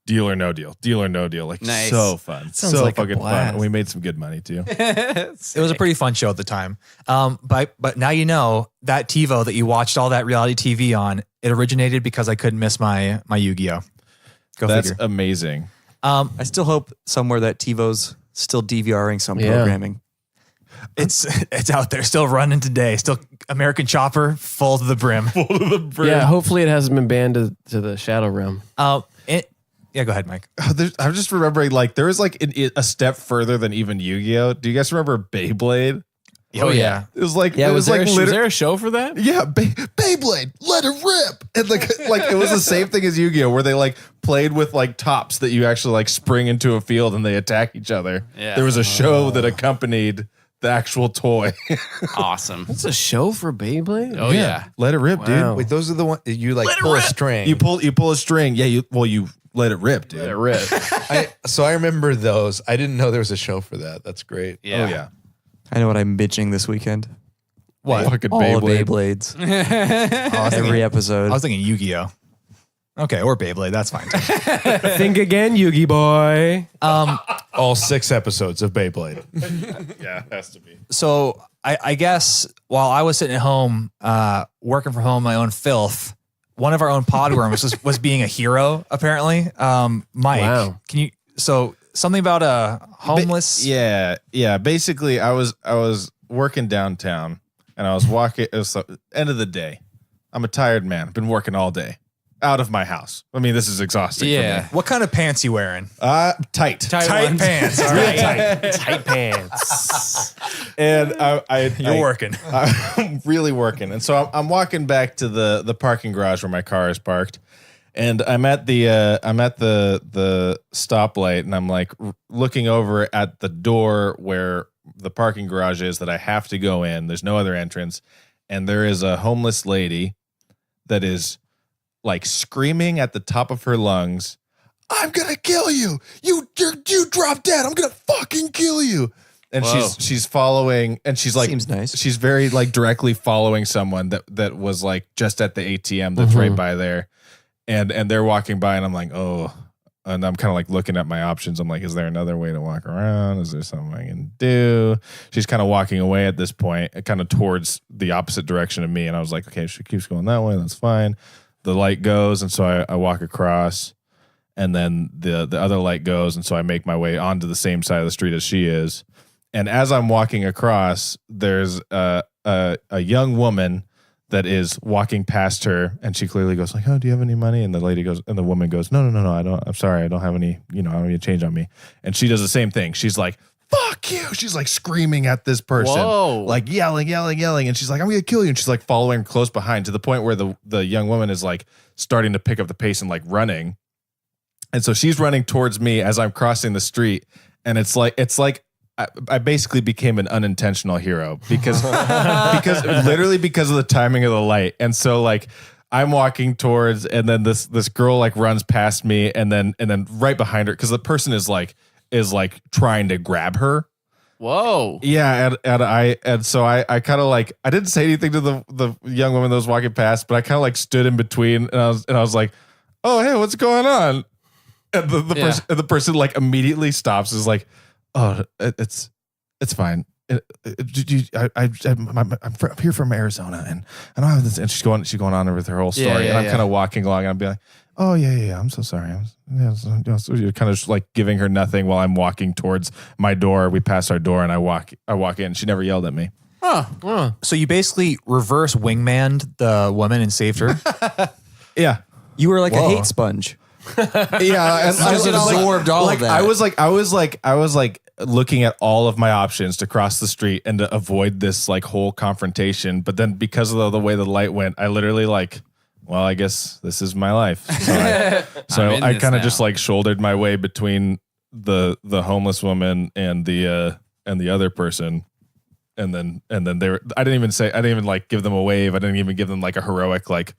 [SPEAKER 6] Deal or No Deal. Deal or No Deal. Like
[SPEAKER 7] Nice.
[SPEAKER 6] so fun.
[SPEAKER 3] Sounds
[SPEAKER 6] So
[SPEAKER 3] like a
[SPEAKER 6] fucking fun.
[SPEAKER 3] blast.
[SPEAKER 6] And we made some good money too.
[SPEAKER 2] It was a pretty fun show at the time. But now you know that TiVo that you watched all that reality TV on, it originated because I couldn't miss my Yu-Gi-Oh. Go
[SPEAKER 6] That's
[SPEAKER 2] figure.
[SPEAKER 6] amazing.
[SPEAKER 4] I still hope somewhere that TiVo's still DVRing some
[SPEAKER 3] Yeah.
[SPEAKER 4] programming.
[SPEAKER 2] It's out there, still running today. Still American Chopper, full to the brim.
[SPEAKER 3] Yeah, hopefully it hasn't been banned to the Shadow Realm.
[SPEAKER 2] Yeah, go ahead, Mike.
[SPEAKER 6] I'm just remembering like there was like a step further than even Yu-Gi-Oh. Do you guys remember Beyblade?
[SPEAKER 2] Oh yeah.
[SPEAKER 6] It was like
[SPEAKER 3] Yeah,
[SPEAKER 6] it
[SPEAKER 3] was
[SPEAKER 6] was like
[SPEAKER 3] was there a show for that?
[SPEAKER 6] yeah, Beyblade, let it rip, and like it was the same thing as Yu-Gi-Oh, where they like played with like tops that you actually like spring into a field and they attack each other.
[SPEAKER 7] Yeah.
[SPEAKER 6] There was a show that accompanied the actual toy.
[SPEAKER 7] Awesome.
[SPEAKER 3] It's a show for Beyblade?
[SPEAKER 7] Oh yeah.
[SPEAKER 6] Let it rip,
[SPEAKER 3] Wow.
[SPEAKER 5] Wait, those are the ones you like pull a string.
[SPEAKER 6] dude. You pull a string. Yeah, you let it rip, dude.
[SPEAKER 3] Let it rip.
[SPEAKER 5] So I remember those. I didn't know there was a show for that. That's great.
[SPEAKER 7] Yeah.
[SPEAKER 6] Oh yeah.
[SPEAKER 4] I know what I'm bitching this weekend.
[SPEAKER 2] What?
[SPEAKER 6] Fucking
[SPEAKER 4] All of
[SPEAKER 6] Beyblade.
[SPEAKER 4] Beyblades.
[SPEAKER 2] I was
[SPEAKER 4] Every
[SPEAKER 2] thinking,
[SPEAKER 4] episode.
[SPEAKER 2] I was thinking Yu-Gi-Oh. Okay, or Beyblade. That's fine.
[SPEAKER 3] Think again, Yu-Gi boy.
[SPEAKER 5] All 6 episodes of Beyblade.
[SPEAKER 6] Yeah, it has to be.
[SPEAKER 2] So I guess while I was sitting at home, working from home, my own filth, one of our own podworms was being a hero. Apparently, Mike,
[SPEAKER 3] Wow.
[SPEAKER 2] can you? So something about a homeless.
[SPEAKER 6] Yeah. Basically, I was working downtown and I was walking. It was the end of the day. I'm a tired man. Been working all day out of my house. I mean, this is exhausting.
[SPEAKER 7] Yeah.
[SPEAKER 6] For me.
[SPEAKER 2] What kind of pants you wearing?
[SPEAKER 6] Tight.
[SPEAKER 2] Tight pants. All right.
[SPEAKER 3] Tight pants.
[SPEAKER 6] And
[SPEAKER 2] You're working.
[SPEAKER 6] I'm really working. And so I'm walking back to the parking garage where my car is parked. And I'm at the stoplight and I'm like looking over at the door where the parking garage is that I have to go in. There's no other entrance. And there is a homeless lady that is like screaming at the top of her lungs, "I'm gonna kill you! You drop dead! I'm gonna fucking kill you!" And
[SPEAKER 7] Whoa.
[SPEAKER 6] she's following, and she's like,
[SPEAKER 4] Seems nice.
[SPEAKER 6] she's very like directly following someone that was like just at the ATM that's right by there, and they're walking by, and I'm like, oh, and I'm kind of like looking at my options. I'm like, is there another way to walk around? Is there something I can do? She's kind of walking away at this point, kind of towards the opposite direction of me, and I was like, okay, if she keeps going that way, that's fine. The light goes, and so I walk across, and then the other light goes, and so I make my way onto the same side of the street as she is. And as I'm walking across, there's a young woman that is walking past her, and she clearly goes like, "Oh, do you have any money?" And the lady goes, and the woman goes, "No, I don't. I'm sorry, I don't have any. I don't have any change on me." And she does the same thing. She's like, "Fuck you!" She's like screaming at this person,
[SPEAKER 7] Whoa.
[SPEAKER 6] like yelling, and she's like, "I'm gonna kill you!" And she's like following close behind to the point where the young woman is like starting to pick up the pace and like running, and so she's running towards me as I'm crossing the street, and it's like. I basically became an unintentional hero because literally because of the timing of the light. And so like I'm walking towards, and then this girl like runs past me, and then right behind her, because the person is like trying to grab her.
[SPEAKER 7] Whoa.
[SPEAKER 6] Yeah, and so I kind of like, I didn't say anything to the young woman that was walking past, but I kind of like stood in between, and I was like, "Oh, hey, what's going on?" And the person like immediately stops, is like, "Oh, it's fine. I'm here from Arizona, and I don't have this." And she's going on with her whole story,
[SPEAKER 7] Yeah,
[SPEAKER 6] and I'm
[SPEAKER 7] yeah.
[SPEAKER 6] kind of walking along, and I'm being like, "Oh yeah, I'm so sorry." So you're kind of just like giving her nothing while I'm walking towards my door. We pass our door, and I walk in. She never yelled at me.
[SPEAKER 2] So you basically reverse wingmaned the woman and saved her.
[SPEAKER 6] Yeah.
[SPEAKER 4] You were like a
[SPEAKER 2] Whoa.
[SPEAKER 4] hate sponge.
[SPEAKER 6] Yeah, and
[SPEAKER 7] Just absorbed all of that.
[SPEAKER 6] I was like looking at all of my options to cross the street and to avoid this like whole confrontation. But then because of the way the light went, I literally like, well, I guess this is my life. So
[SPEAKER 7] I'm in
[SPEAKER 6] I
[SPEAKER 7] this
[SPEAKER 6] kind of
[SPEAKER 7] now.
[SPEAKER 6] just like shouldered my way between the homeless woman and the other person. And then I didn't even like give them a wave. I didn't even give them like a heroic like,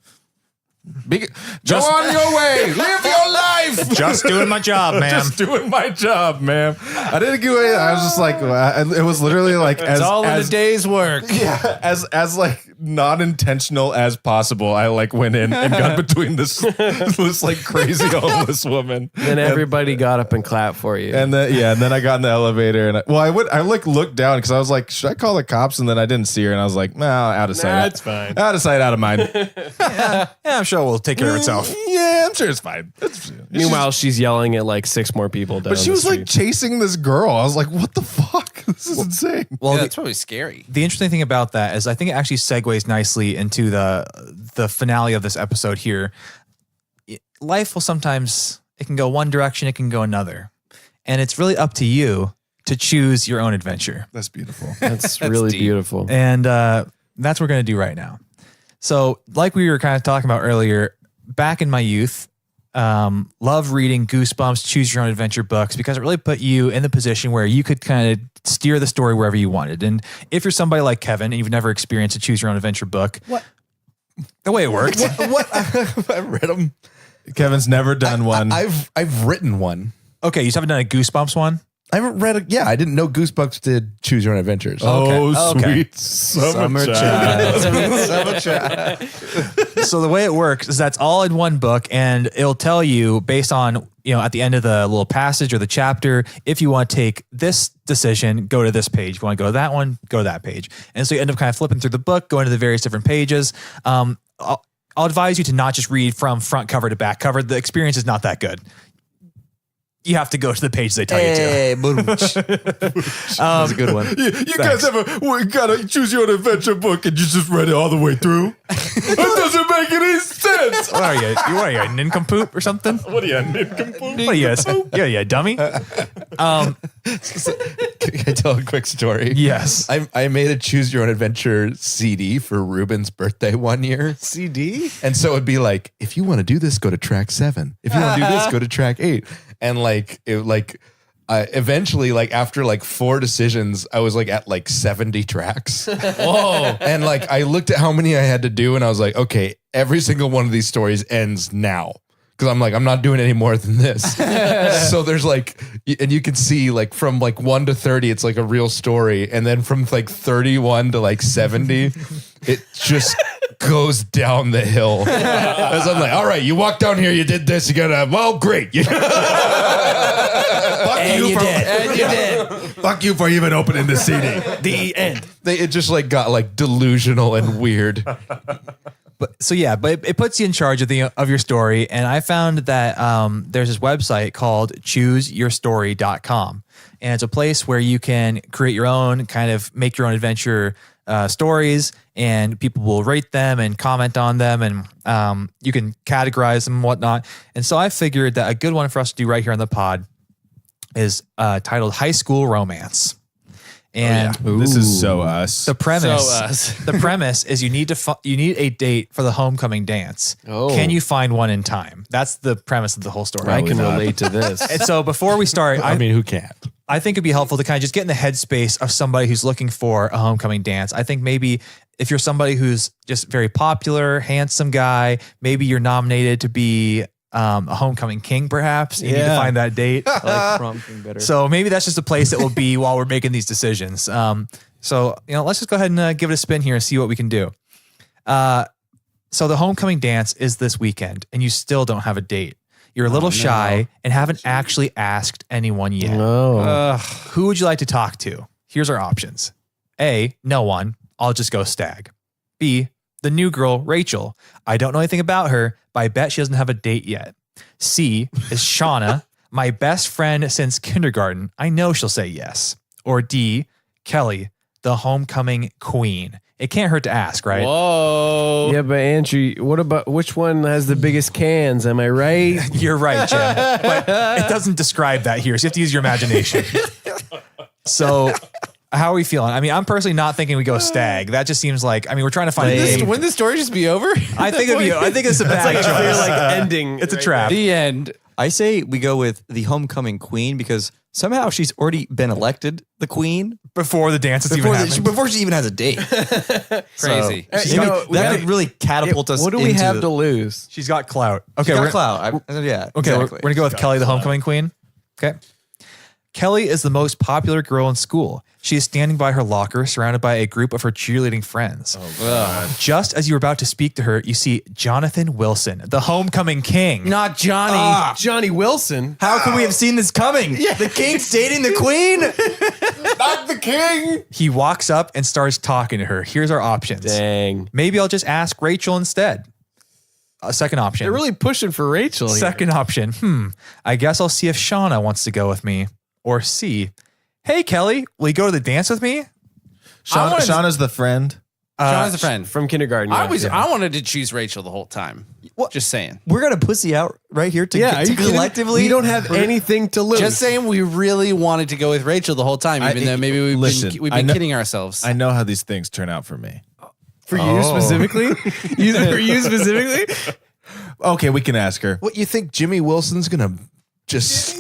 [SPEAKER 6] go on your way, live your life. life.
[SPEAKER 2] Just doing my job, man.
[SPEAKER 6] Just doing my job, man. I didn't do it. I was just like, it was literally like
[SPEAKER 7] It's all in a day's work.
[SPEAKER 6] yeah, as like non-intentional as possible. I like went in and got between this like crazy homeless woman.
[SPEAKER 3] Then everybody got up and clapped for you.
[SPEAKER 6] And then I got in the elevator and I looked down because I was like, should I call the cops? And then I didn't see her and I was like, no, out of sight.
[SPEAKER 3] it's fine.
[SPEAKER 6] Out of sight, out of mind.
[SPEAKER 2] Yeah, I'm sure we'll take care of itself.
[SPEAKER 6] Yeah, I'm sure it's fine.
[SPEAKER 3] Meanwhile, she's yelling at like 6 more people down
[SPEAKER 6] But she
[SPEAKER 3] the
[SPEAKER 6] was like
[SPEAKER 3] street.
[SPEAKER 6] chasing this girl. I was like, what the fuck? This is insane.
[SPEAKER 2] Well,
[SPEAKER 7] That's probably scary.
[SPEAKER 2] the interesting thing about that is I think it actually segues nicely into the finale of this episode here. Life will sometimes, it can go one direction, it can go another. And it's really up to you to choose your own adventure.
[SPEAKER 6] That's beautiful.
[SPEAKER 3] That's really
[SPEAKER 7] deep.
[SPEAKER 3] beautiful.
[SPEAKER 2] And that's what we're going to do right now. So like we were kind of talking about earlier, back in my youth, love reading Goosebumps, Choose Your Own Adventure books because it really put you in the position where you could kind of steer the story wherever you wanted. And if you're somebody like Kevin and you've never experienced a Choose Your Own Adventure book, the way it worked.
[SPEAKER 5] What? I read them.
[SPEAKER 6] Kevin's never done one.
[SPEAKER 5] I've written one.
[SPEAKER 2] Okay, you just haven't done a Goosebumps one?
[SPEAKER 5] I haven't read it. Yeah, I didn't know Goosebumps did Choose Your Own Adventures.
[SPEAKER 6] Oh,
[SPEAKER 2] Okay.
[SPEAKER 6] sweet summer child.
[SPEAKER 2] So the way it works is that's all in one book, and it'll tell you based on, at the end of the little passage or the chapter, if you want to take this decision, go to this page. If you want to go to that one, go to that page. And so you end up kind of flipping through the book, going to the various different pages. I'll advise you to not just read from front cover to back cover. The experience is not that good. You have to go to the page they tell you to.
[SPEAKER 4] That's a good one.
[SPEAKER 6] You guys ever got a Choose Your Own Adventure book and you just read it all the way through? It doesn't make any sense.
[SPEAKER 2] What are you? What are you, a nincompoop or something?
[SPEAKER 6] What are you, a nincompoop?
[SPEAKER 2] What are you? Yeah, dummy.
[SPEAKER 5] Can I tell a quick story?
[SPEAKER 2] Yes.
[SPEAKER 5] I made a Choose Your Own Adventure CD for Ruben's birthday one year.
[SPEAKER 3] CD?
[SPEAKER 5] And so it'd be like, if you want to do this, go to track 7. If you want to do this, go to track 8. And eventually, like after like 4 decisions, I was like at like 70 tracks.
[SPEAKER 7] Whoa.
[SPEAKER 5] And like I looked at how many I had to do, and I was like, okay, every single one of these stories ends now. Because I'm like, I'm not doing any more than this. So there's like, and you can see like from like 1 to 30, it's like a real story. And then from like 31 to like 70, it just goes down the hill. As I'm like, all right, you walked down here, you did this, you gotta, well, great. Fuck
[SPEAKER 6] Fuck you for even opening the CD.
[SPEAKER 3] The end.
[SPEAKER 5] It just like got like delusional and weird.
[SPEAKER 2] But it puts you in charge of your story. And I found that there's this website called chooseyourstory.com. And it's a place where you can create your own, kind of make your own adventure stories, and people will rate them and comment on them, and you can categorize them and whatnot. And so I figured that a good one for us to do right here on the pod is titled High School Romance. And
[SPEAKER 6] This is so us.
[SPEAKER 2] the premise,
[SPEAKER 7] So us.
[SPEAKER 2] the premise is you need a date for the homecoming dance.
[SPEAKER 3] Oh.
[SPEAKER 2] Can you find one in time? That's the premise of the whole story.
[SPEAKER 3] I can relate to this.
[SPEAKER 2] And so before we start,
[SPEAKER 5] I mean, who can't?
[SPEAKER 2] I think it'd be helpful to kind of just get in the headspace of somebody who's looking for a homecoming dance. I think maybe if you're somebody who's just very popular, handsome guy, maybe you're nominated to be a homecoming king, perhaps. You need to find that date.
[SPEAKER 4] I like prom king better.
[SPEAKER 2] So maybe that's just a place it will be while we're making these decisions. So let's just go ahead and give it a spin here and see what we can do. So the homecoming dance is this weekend, and you still don't have a date. You're a little shy and haven't actually asked anyone yet.
[SPEAKER 3] No.
[SPEAKER 2] Who would you like to talk to? Here's our options. A, no one. I'll just go stag. B, the new girl, Rachel. I don't know anything about her, but I bet she doesn't have a date yet. C is Shauna, my best friend since kindergarten. I know she'll say yes. Or D, Kelly, the homecoming queen. It can't hurt to ask, right?
[SPEAKER 7] Whoa.
[SPEAKER 3] Yeah, but Andrew, what about which one has the biggest cans? Am I right?
[SPEAKER 2] You're right, Jim. But it doesn't describe that here, so you have to use your imagination. So how are we feeling? I mean, I'm personally not thinking we go stag. That just seems like, we're trying to find a date.
[SPEAKER 7] Wouldn't the story just be over?
[SPEAKER 2] I think it's a bad
[SPEAKER 3] It's
[SPEAKER 2] choice.
[SPEAKER 3] like ending.
[SPEAKER 2] It's a trap.
[SPEAKER 7] The end.
[SPEAKER 4] I say we go with the homecoming queen because Somehow she's already been elected the queen
[SPEAKER 2] Before the dance is even happening.
[SPEAKER 4] before she even has a date.
[SPEAKER 7] Crazy.
[SPEAKER 4] That could really catapult us.
[SPEAKER 3] What do we
[SPEAKER 4] into
[SPEAKER 3] have to lose?
[SPEAKER 2] She's got clout. Okay,
[SPEAKER 4] Got
[SPEAKER 2] we're,
[SPEAKER 4] clout. Yeah.
[SPEAKER 2] okay, we're
[SPEAKER 4] exactly.
[SPEAKER 2] gonna go with Kelly, the homecoming queen. Okay. Kelly is the most popular girl in school. She is standing by her locker, surrounded by a group of her cheerleading friends. Just as you're about to speak to her, you see Jonathan Wilson, the homecoming king.
[SPEAKER 7] Not Johnny.
[SPEAKER 3] Johnny Wilson.
[SPEAKER 4] How could we have seen this coming? The king's dating the queen.
[SPEAKER 3] Not the king.
[SPEAKER 2] He walks up and starts talking to her. Here's our options.
[SPEAKER 3] Dang.
[SPEAKER 2] Maybe I'll just ask Rachel instead. A second option.
[SPEAKER 3] They're really pushing for Rachel here.
[SPEAKER 2] Second option. I guess I'll see if Shauna wants to go with me. Or C. Hey, Kelly, will you go to the dance with me?
[SPEAKER 6] Shauna's the friend.
[SPEAKER 7] Shauna's a friend.
[SPEAKER 3] From kindergarten. yeah.
[SPEAKER 7] I wanted to choose Rachel the whole time. Just saying.
[SPEAKER 4] We're gonna pussy out right here to,
[SPEAKER 3] Yeah, are
[SPEAKER 4] to
[SPEAKER 3] you kidding?
[SPEAKER 4] collectively.
[SPEAKER 3] We don't have anything to lose.
[SPEAKER 7] Just saying, we really wanted to go with Rachel the whole time, even though maybe we've
[SPEAKER 6] Listen,
[SPEAKER 7] been kidding ourselves.
[SPEAKER 6] I know how these things turn out for me.
[SPEAKER 3] For you specifically? For you specifically?
[SPEAKER 6] Okay, we can ask her.
[SPEAKER 5] What, you think Jimmy Wilson's gonna just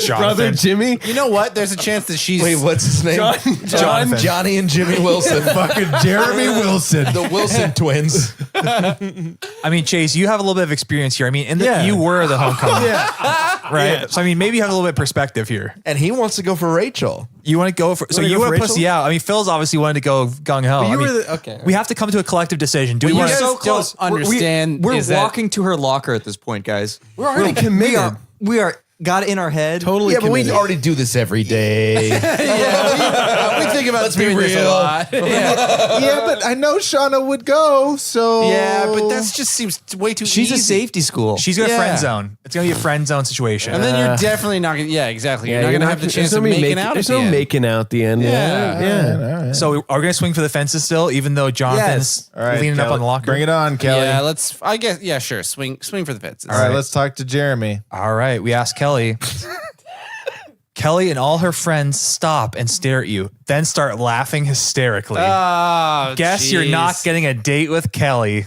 [SPEAKER 3] Brother Jimmy?
[SPEAKER 7] You know what? There's a chance that she's.
[SPEAKER 5] wait? What's his name?
[SPEAKER 3] John.
[SPEAKER 5] Johnny and Jimmy Wilson,
[SPEAKER 6] Fucking Jeremy Wilson.
[SPEAKER 5] the Wilson twins.
[SPEAKER 2] I mean, Chase, you have a little bit of experience here. I mean, you were the homecoming. Right? So, I mean, maybe you have a little bit of perspective here.
[SPEAKER 5] And he wants to go for Rachel.
[SPEAKER 2] You want to go for, so
[SPEAKER 5] wanna
[SPEAKER 2] you
[SPEAKER 5] go
[SPEAKER 2] want
[SPEAKER 5] for
[SPEAKER 2] to pussy
[SPEAKER 5] Rachel?
[SPEAKER 2] out. I mean, Phil's obviously wanted to go gung ho. I mean,
[SPEAKER 3] Okay.
[SPEAKER 2] we have to come to a collective decision. Do we
[SPEAKER 7] You
[SPEAKER 2] want
[SPEAKER 7] guys
[SPEAKER 2] to?
[SPEAKER 4] so close.
[SPEAKER 7] don't understand.
[SPEAKER 4] We're
[SPEAKER 7] is that-
[SPEAKER 4] walking to her locker at this point, guys.
[SPEAKER 3] We're already committed.
[SPEAKER 4] We are got it in our head.
[SPEAKER 3] Totally
[SPEAKER 5] Yeah, but we
[SPEAKER 3] committed.
[SPEAKER 5] already do this every day.
[SPEAKER 7] we think about
[SPEAKER 5] Let's be
[SPEAKER 7] doing this a
[SPEAKER 5] real.
[SPEAKER 7] lot. Yeah.
[SPEAKER 6] Yeah, but I know Shauna would go, so
[SPEAKER 7] Yeah, but that just seems way too
[SPEAKER 4] She's
[SPEAKER 7] easy.
[SPEAKER 4] a safety school.
[SPEAKER 2] She's going to
[SPEAKER 7] Yeah.
[SPEAKER 2] friend zone. It's going to be a friend zone situation.
[SPEAKER 7] And then you're definitely not going to, yeah, exactly. You're not
[SPEAKER 3] you're
[SPEAKER 7] going to have the
[SPEAKER 3] there's
[SPEAKER 7] chance
[SPEAKER 3] no
[SPEAKER 7] of making out at
[SPEAKER 3] There's
[SPEAKER 7] the
[SPEAKER 3] no
[SPEAKER 7] end.
[SPEAKER 3] making out at the end.
[SPEAKER 7] Yeah.
[SPEAKER 3] Yeah.
[SPEAKER 2] so are we going to swing for the fences still, even though Jonathan's
[SPEAKER 6] All right,
[SPEAKER 2] leaning up
[SPEAKER 6] Kelly,
[SPEAKER 2] on the locker?
[SPEAKER 6] Bring it on, Kelly.
[SPEAKER 7] Yeah, I guess, yeah, sure. Swing for the fences.
[SPEAKER 6] All right, let's talk to Jeremy.
[SPEAKER 2] All right, we ask Kelly. Kelly and all her friends stop and stare at you, then start laughing hysterically.
[SPEAKER 7] Oh,
[SPEAKER 2] Guess you're not getting a date with Kelly.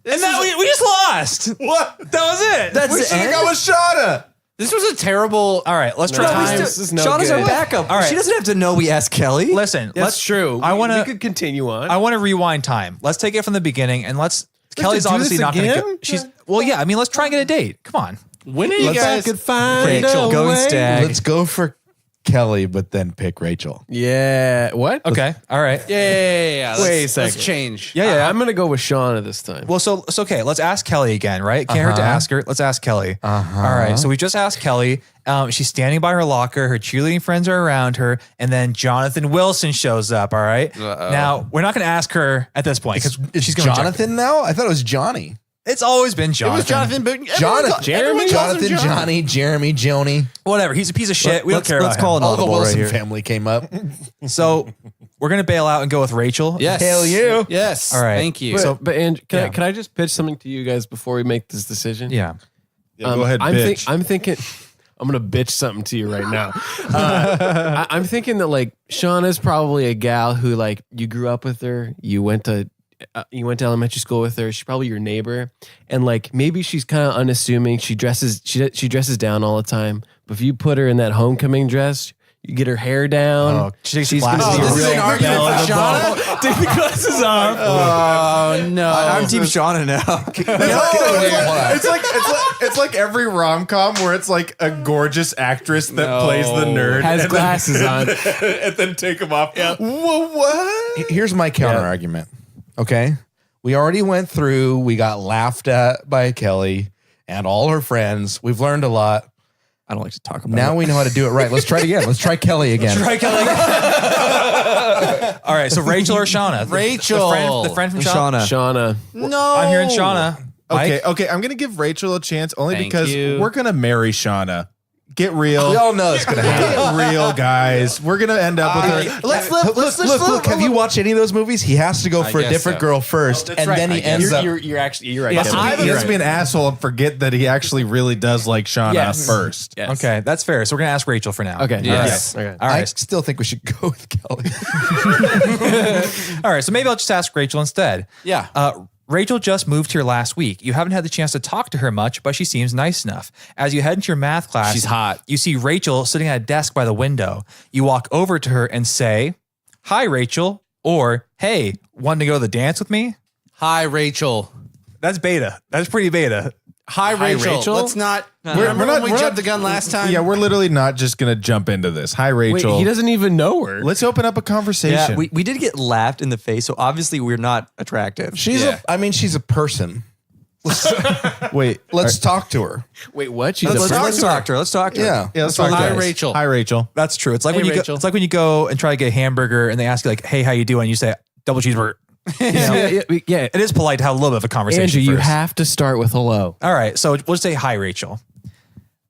[SPEAKER 2] And that we just lost.
[SPEAKER 6] What?
[SPEAKER 2] That was it.
[SPEAKER 4] That's
[SPEAKER 6] We
[SPEAKER 4] the
[SPEAKER 6] should have
[SPEAKER 4] end?
[SPEAKER 6] gone with Shauna.
[SPEAKER 7] This was a terrible.
[SPEAKER 2] All right, let's try.
[SPEAKER 3] This is no
[SPEAKER 4] Shauna's
[SPEAKER 3] good.
[SPEAKER 4] our backup.
[SPEAKER 2] All right.
[SPEAKER 4] She doesn't have to know we asked Kelly.
[SPEAKER 2] Listen,
[SPEAKER 3] That's true.
[SPEAKER 2] I want
[SPEAKER 3] We
[SPEAKER 2] to.
[SPEAKER 3] could continue on.
[SPEAKER 2] I want to rewind time. Let's take it from the beginning, and Kelly's
[SPEAKER 3] do
[SPEAKER 2] obviously
[SPEAKER 3] this
[SPEAKER 2] not going to.
[SPEAKER 3] again?
[SPEAKER 2] She's well, yeah. I mean, let's try and get a date. Come on.
[SPEAKER 7] When are you guys?
[SPEAKER 3] find
[SPEAKER 4] Okay,
[SPEAKER 3] a
[SPEAKER 4] go and
[SPEAKER 3] way.
[SPEAKER 4] stag.
[SPEAKER 5] Let's go for Kelly, but then pick Rachel.
[SPEAKER 3] Yeah. What?
[SPEAKER 2] Okay. All right.
[SPEAKER 7] Yeah.
[SPEAKER 3] Wait a
[SPEAKER 7] Let's
[SPEAKER 3] second.
[SPEAKER 7] change.
[SPEAKER 2] Yeah.
[SPEAKER 3] I'm gonna go with Shauna this time.
[SPEAKER 2] Well, so it's okay. Let's ask Kelly again, right? Can't hurt to ask her. Let's ask Kelly. All right. So we just asked Kelly. She's standing by her locker. Her cheerleading friends are around her, and then Jonathan Wilson shows up. All right. Now we're not going to ask her at this point because she's going to
[SPEAKER 5] Jonathan now? I thought it was Johnny.
[SPEAKER 2] It's always been
[SPEAKER 7] It
[SPEAKER 2] Jonathan.
[SPEAKER 7] was Jonathan, but
[SPEAKER 5] Jonathan, Jonathan, Johnny, Jeremy, Joni.
[SPEAKER 2] Whatever. He's a piece of shit. We don't care about
[SPEAKER 4] Let's call
[SPEAKER 2] him.
[SPEAKER 4] it
[SPEAKER 5] All the
[SPEAKER 4] audible right
[SPEAKER 5] Wilson
[SPEAKER 4] here.
[SPEAKER 5] family came up.
[SPEAKER 2] So we're going to bail out and go with Rachel.
[SPEAKER 7] Yes.
[SPEAKER 5] Hell yeah.
[SPEAKER 7] Yes.
[SPEAKER 2] All right.
[SPEAKER 7] Thank you.
[SPEAKER 3] But Andrew,
[SPEAKER 2] Yeah.
[SPEAKER 3] can I just pitch something to you guys before we make this decision?
[SPEAKER 2] Yeah.
[SPEAKER 6] Yeah, go ahead,
[SPEAKER 3] I'm
[SPEAKER 6] bitch.
[SPEAKER 3] I'm thinking. I'm gonna bitch something to you right now. I'm thinking that like Shauna's probably a gal who like you grew up with her. You went to elementary school with her. She's probably your neighbor, and like maybe she's kind of unassuming. She dresses down all the time. But if you put her in that homecoming dress, you get her hair down.
[SPEAKER 2] She's
[SPEAKER 3] gonna
[SPEAKER 2] glasses.
[SPEAKER 3] be
[SPEAKER 7] this
[SPEAKER 3] real
[SPEAKER 7] is an argument
[SPEAKER 3] belle
[SPEAKER 7] for
[SPEAKER 3] of the ball. Take the glasses off.
[SPEAKER 7] Oh no.
[SPEAKER 4] I'm Team Shauna now.
[SPEAKER 6] It's like every rom com where it's like a gorgeous actress that plays the nerd
[SPEAKER 3] Has
[SPEAKER 6] and
[SPEAKER 3] glasses on.
[SPEAKER 6] and then take them off. Whoa, what?
[SPEAKER 5] Here's my counter argument. Okay. We already went through, we got laughed at by Kelly and all her friends. We've learned a lot.
[SPEAKER 4] I don't like to talk about
[SPEAKER 5] Now
[SPEAKER 4] it.
[SPEAKER 5] we know how to do it right. Let's try it again. Let's try Kelly again.
[SPEAKER 2] All right. So Rachel or Shauna?
[SPEAKER 7] Rachel.
[SPEAKER 2] The friend from Shauna.
[SPEAKER 3] Shauna.
[SPEAKER 7] No.
[SPEAKER 2] I'm hearing Shauna. Mike?
[SPEAKER 6] Okay, I'm gonna give Rachel a chance only
[SPEAKER 7] Thank
[SPEAKER 6] because
[SPEAKER 7] you.
[SPEAKER 6] we're gonna marry Shauna. Get real.
[SPEAKER 5] We all know it's going to happen.
[SPEAKER 6] Get real, guys. We're gonna end up with her.
[SPEAKER 5] Look, have you watched any of those movies? He has to go for a
[SPEAKER 7] guess
[SPEAKER 5] different
[SPEAKER 7] so.
[SPEAKER 5] girl first, and then he ends up.
[SPEAKER 3] You're right.
[SPEAKER 6] He
[SPEAKER 3] Kevin.
[SPEAKER 6] has to be an asshole and forget that he actually really does like Shauna
[SPEAKER 3] Yes.
[SPEAKER 6] first.
[SPEAKER 3] Yes.
[SPEAKER 2] Okay, that's fair. So we're gonna ask Rachel for now.
[SPEAKER 3] Okay.
[SPEAKER 7] Yes.
[SPEAKER 3] Okay.
[SPEAKER 2] All
[SPEAKER 5] I
[SPEAKER 2] right.
[SPEAKER 5] still think we should go with Kelly.
[SPEAKER 2] All right. So maybe I'll just ask Rachel instead.
[SPEAKER 7] Yeah.
[SPEAKER 2] Rachel just moved here last week. You haven't had the chance to talk to her much, but she seems nice enough. As you head into your math class,
[SPEAKER 7] She's hot.
[SPEAKER 2] You see Rachel sitting at a desk by the window. You walk over to her and say, "Hi, Rachel," or "Hey, want to go to the dance with me?"
[SPEAKER 7] Hi, Rachel.
[SPEAKER 2] That's beta. That's pretty beta.
[SPEAKER 7] Hi, Rachel. Let's not. Remember when we jumped the gun last time?
[SPEAKER 6] Yeah, we're literally not just gonna jump into this. Hi,
[SPEAKER 3] Wait,
[SPEAKER 6] Rachel.
[SPEAKER 3] he doesn't even know her.
[SPEAKER 6] Let's open up a conversation.
[SPEAKER 4] Yeah, we did get laughed in the face, so obviously we're not attractive.
[SPEAKER 5] She's she's a person.
[SPEAKER 6] Wait,
[SPEAKER 5] Let's talk to her.
[SPEAKER 3] Wait, what? She's
[SPEAKER 4] Let's
[SPEAKER 3] a
[SPEAKER 4] talk to her. Let's talk to her.
[SPEAKER 5] Yeah.
[SPEAKER 6] let's talk.
[SPEAKER 7] Hi,
[SPEAKER 6] guys.
[SPEAKER 7] Rachel.
[SPEAKER 6] Hi, Rachel.
[SPEAKER 2] That's true. It's like
[SPEAKER 7] Hey,
[SPEAKER 2] when you go,
[SPEAKER 7] Rachel.
[SPEAKER 2] it's like when you go and try to get a hamburger and they ask you like, "Hey, how you doing?" You say double cheeseburger.
[SPEAKER 3] yeah.
[SPEAKER 2] It is polite to have a little bit of a conversation.
[SPEAKER 3] Andrew, you
[SPEAKER 2] first.
[SPEAKER 3] have to start with hello.
[SPEAKER 2] All right, so we'll just say hi, Rachel.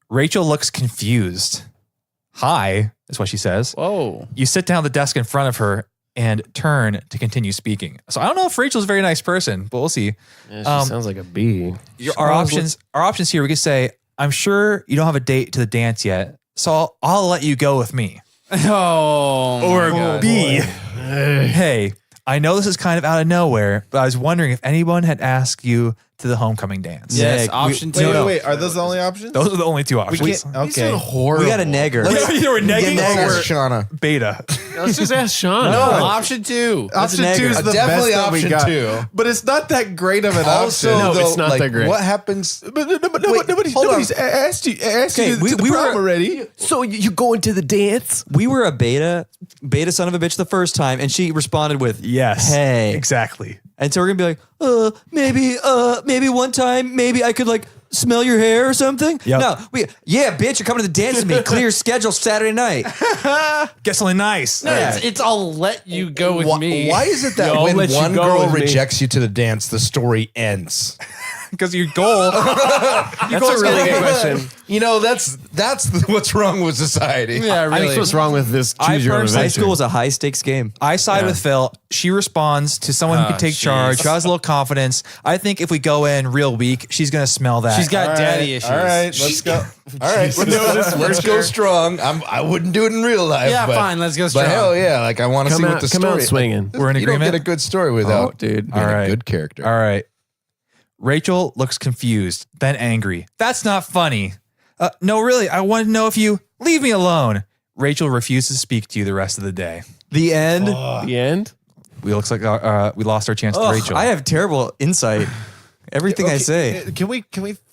[SPEAKER 2] Rachel looks confused. Hi is what she says.
[SPEAKER 7] Whoa.
[SPEAKER 2] You sit down at the desk in front of her and turn to continue speaking. So I don't know if Rachel's a very nice person, but we'll see.
[SPEAKER 3] Yeah, she sounds like a bee.
[SPEAKER 2] Our options here, we could say, "I'm sure you don't have a date to the dance yet, so I'll let you go with me."
[SPEAKER 7] Oh.
[SPEAKER 2] Or B, "Hey, I know this is kind of out of nowhere, but I was wondering if anyone had asked you to the homecoming dance."
[SPEAKER 7] Yes,
[SPEAKER 4] Yeah,
[SPEAKER 7] option
[SPEAKER 6] Wait,
[SPEAKER 7] two.
[SPEAKER 6] wait. Are those the only options?
[SPEAKER 2] Those are the only two options.
[SPEAKER 6] Okay.
[SPEAKER 5] Horrible.
[SPEAKER 4] We got a negger.
[SPEAKER 2] You were negging
[SPEAKER 5] Let's
[SPEAKER 2] or
[SPEAKER 5] Shauna.
[SPEAKER 2] beta?
[SPEAKER 3] Let's just ask Sean.
[SPEAKER 7] No, option two.
[SPEAKER 6] Option
[SPEAKER 4] a
[SPEAKER 6] 2 is
[SPEAKER 4] negger.
[SPEAKER 6] the
[SPEAKER 5] Definitely
[SPEAKER 6] best that we
[SPEAKER 5] option
[SPEAKER 6] got.
[SPEAKER 5] 2.
[SPEAKER 6] But it's not that great of an
[SPEAKER 5] Also,
[SPEAKER 6] option.
[SPEAKER 3] No,
[SPEAKER 5] though,
[SPEAKER 3] it's not
[SPEAKER 5] like,
[SPEAKER 3] that great.
[SPEAKER 5] What happens?
[SPEAKER 6] But nobody's
[SPEAKER 5] hold on.
[SPEAKER 6] asked you
[SPEAKER 4] Okay,
[SPEAKER 6] to
[SPEAKER 4] we
[SPEAKER 6] the
[SPEAKER 4] were-
[SPEAKER 6] prom already.
[SPEAKER 3] So you going to the dance?
[SPEAKER 4] We were a beta son of a bitch the first time, and she responded with
[SPEAKER 2] Yes.
[SPEAKER 4] Hey.
[SPEAKER 2] Exactly.
[SPEAKER 4] And so we're gonna be like, maybe one time, maybe I could like smell your hair or something.
[SPEAKER 2] Yep.
[SPEAKER 4] No, yeah, bitch, you're coming to the dance with me. Clear schedule Saturday night.
[SPEAKER 2] Get something nice.
[SPEAKER 7] No, it's I'll let you go with me.
[SPEAKER 5] Why is it that
[SPEAKER 3] I'll
[SPEAKER 5] when
[SPEAKER 3] let you
[SPEAKER 5] one
[SPEAKER 3] go
[SPEAKER 5] girl
[SPEAKER 3] with me.
[SPEAKER 5] rejects you to the dance, the story ends?
[SPEAKER 2] Because your goal.
[SPEAKER 3] That's a really good question.
[SPEAKER 5] You know, that's what's wrong with society.
[SPEAKER 7] Yeah,
[SPEAKER 3] I
[SPEAKER 7] really.
[SPEAKER 3] think what's wrong with this
[SPEAKER 2] I
[SPEAKER 3] choose your own
[SPEAKER 2] personally-
[SPEAKER 4] High
[SPEAKER 3] adventure.
[SPEAKER 4] school was a high stakes game.
[SPEAKER 2] I side with Phil. She responds to someone who can take charge, who has a little confidence. I think if we go in real weak, she's going to smell that.
[SPEAKER 7] She's got daddy issues.
[SPEAKER 6] All right, let's go.
[SPEAKER 5] All right, let's go strong. I wouldn't do it in real life.
[SPEAKER 7] Yeah,
[SPEAKER 5] but,
[SPEAKER 7] fine, let's go
[SPEAKER 5] But
[SPEAKER 7] strong.
[SPEAKER 5] hell yeah, like I want to see what the
[SPEAKER 3] come
[SPEAKER 5] story.
[SPEAKER 3] out swinging.
[SPEAKER 2] We're in
[SPEAKER 5] You don't
[SPEAKER 2] agreement?
[SPEAKER 5] get a good story without
[SPEAKER 4] dude.
[SPEAKER 5] being
[SPEAKER 2] All right.
[SPEAKER 5] a good character.
[SPEAKER 2] All right. Rachel looks confused, then angry. That's not funny. No, really, I want to know if you leave me alone. Rachel refuses to speak to you the rest of the day.
[SPEAKER 4] The end.
[SPEAKER 3] The end?
[SPEAKER 2] We looks like we lost our chance to
[SPEAKER 4] Ugh,
[SPEAKER 2] Rachel.
[SPEAKER 4] I have terrible insight. Everything I say.
[SPEAKER 6] Can we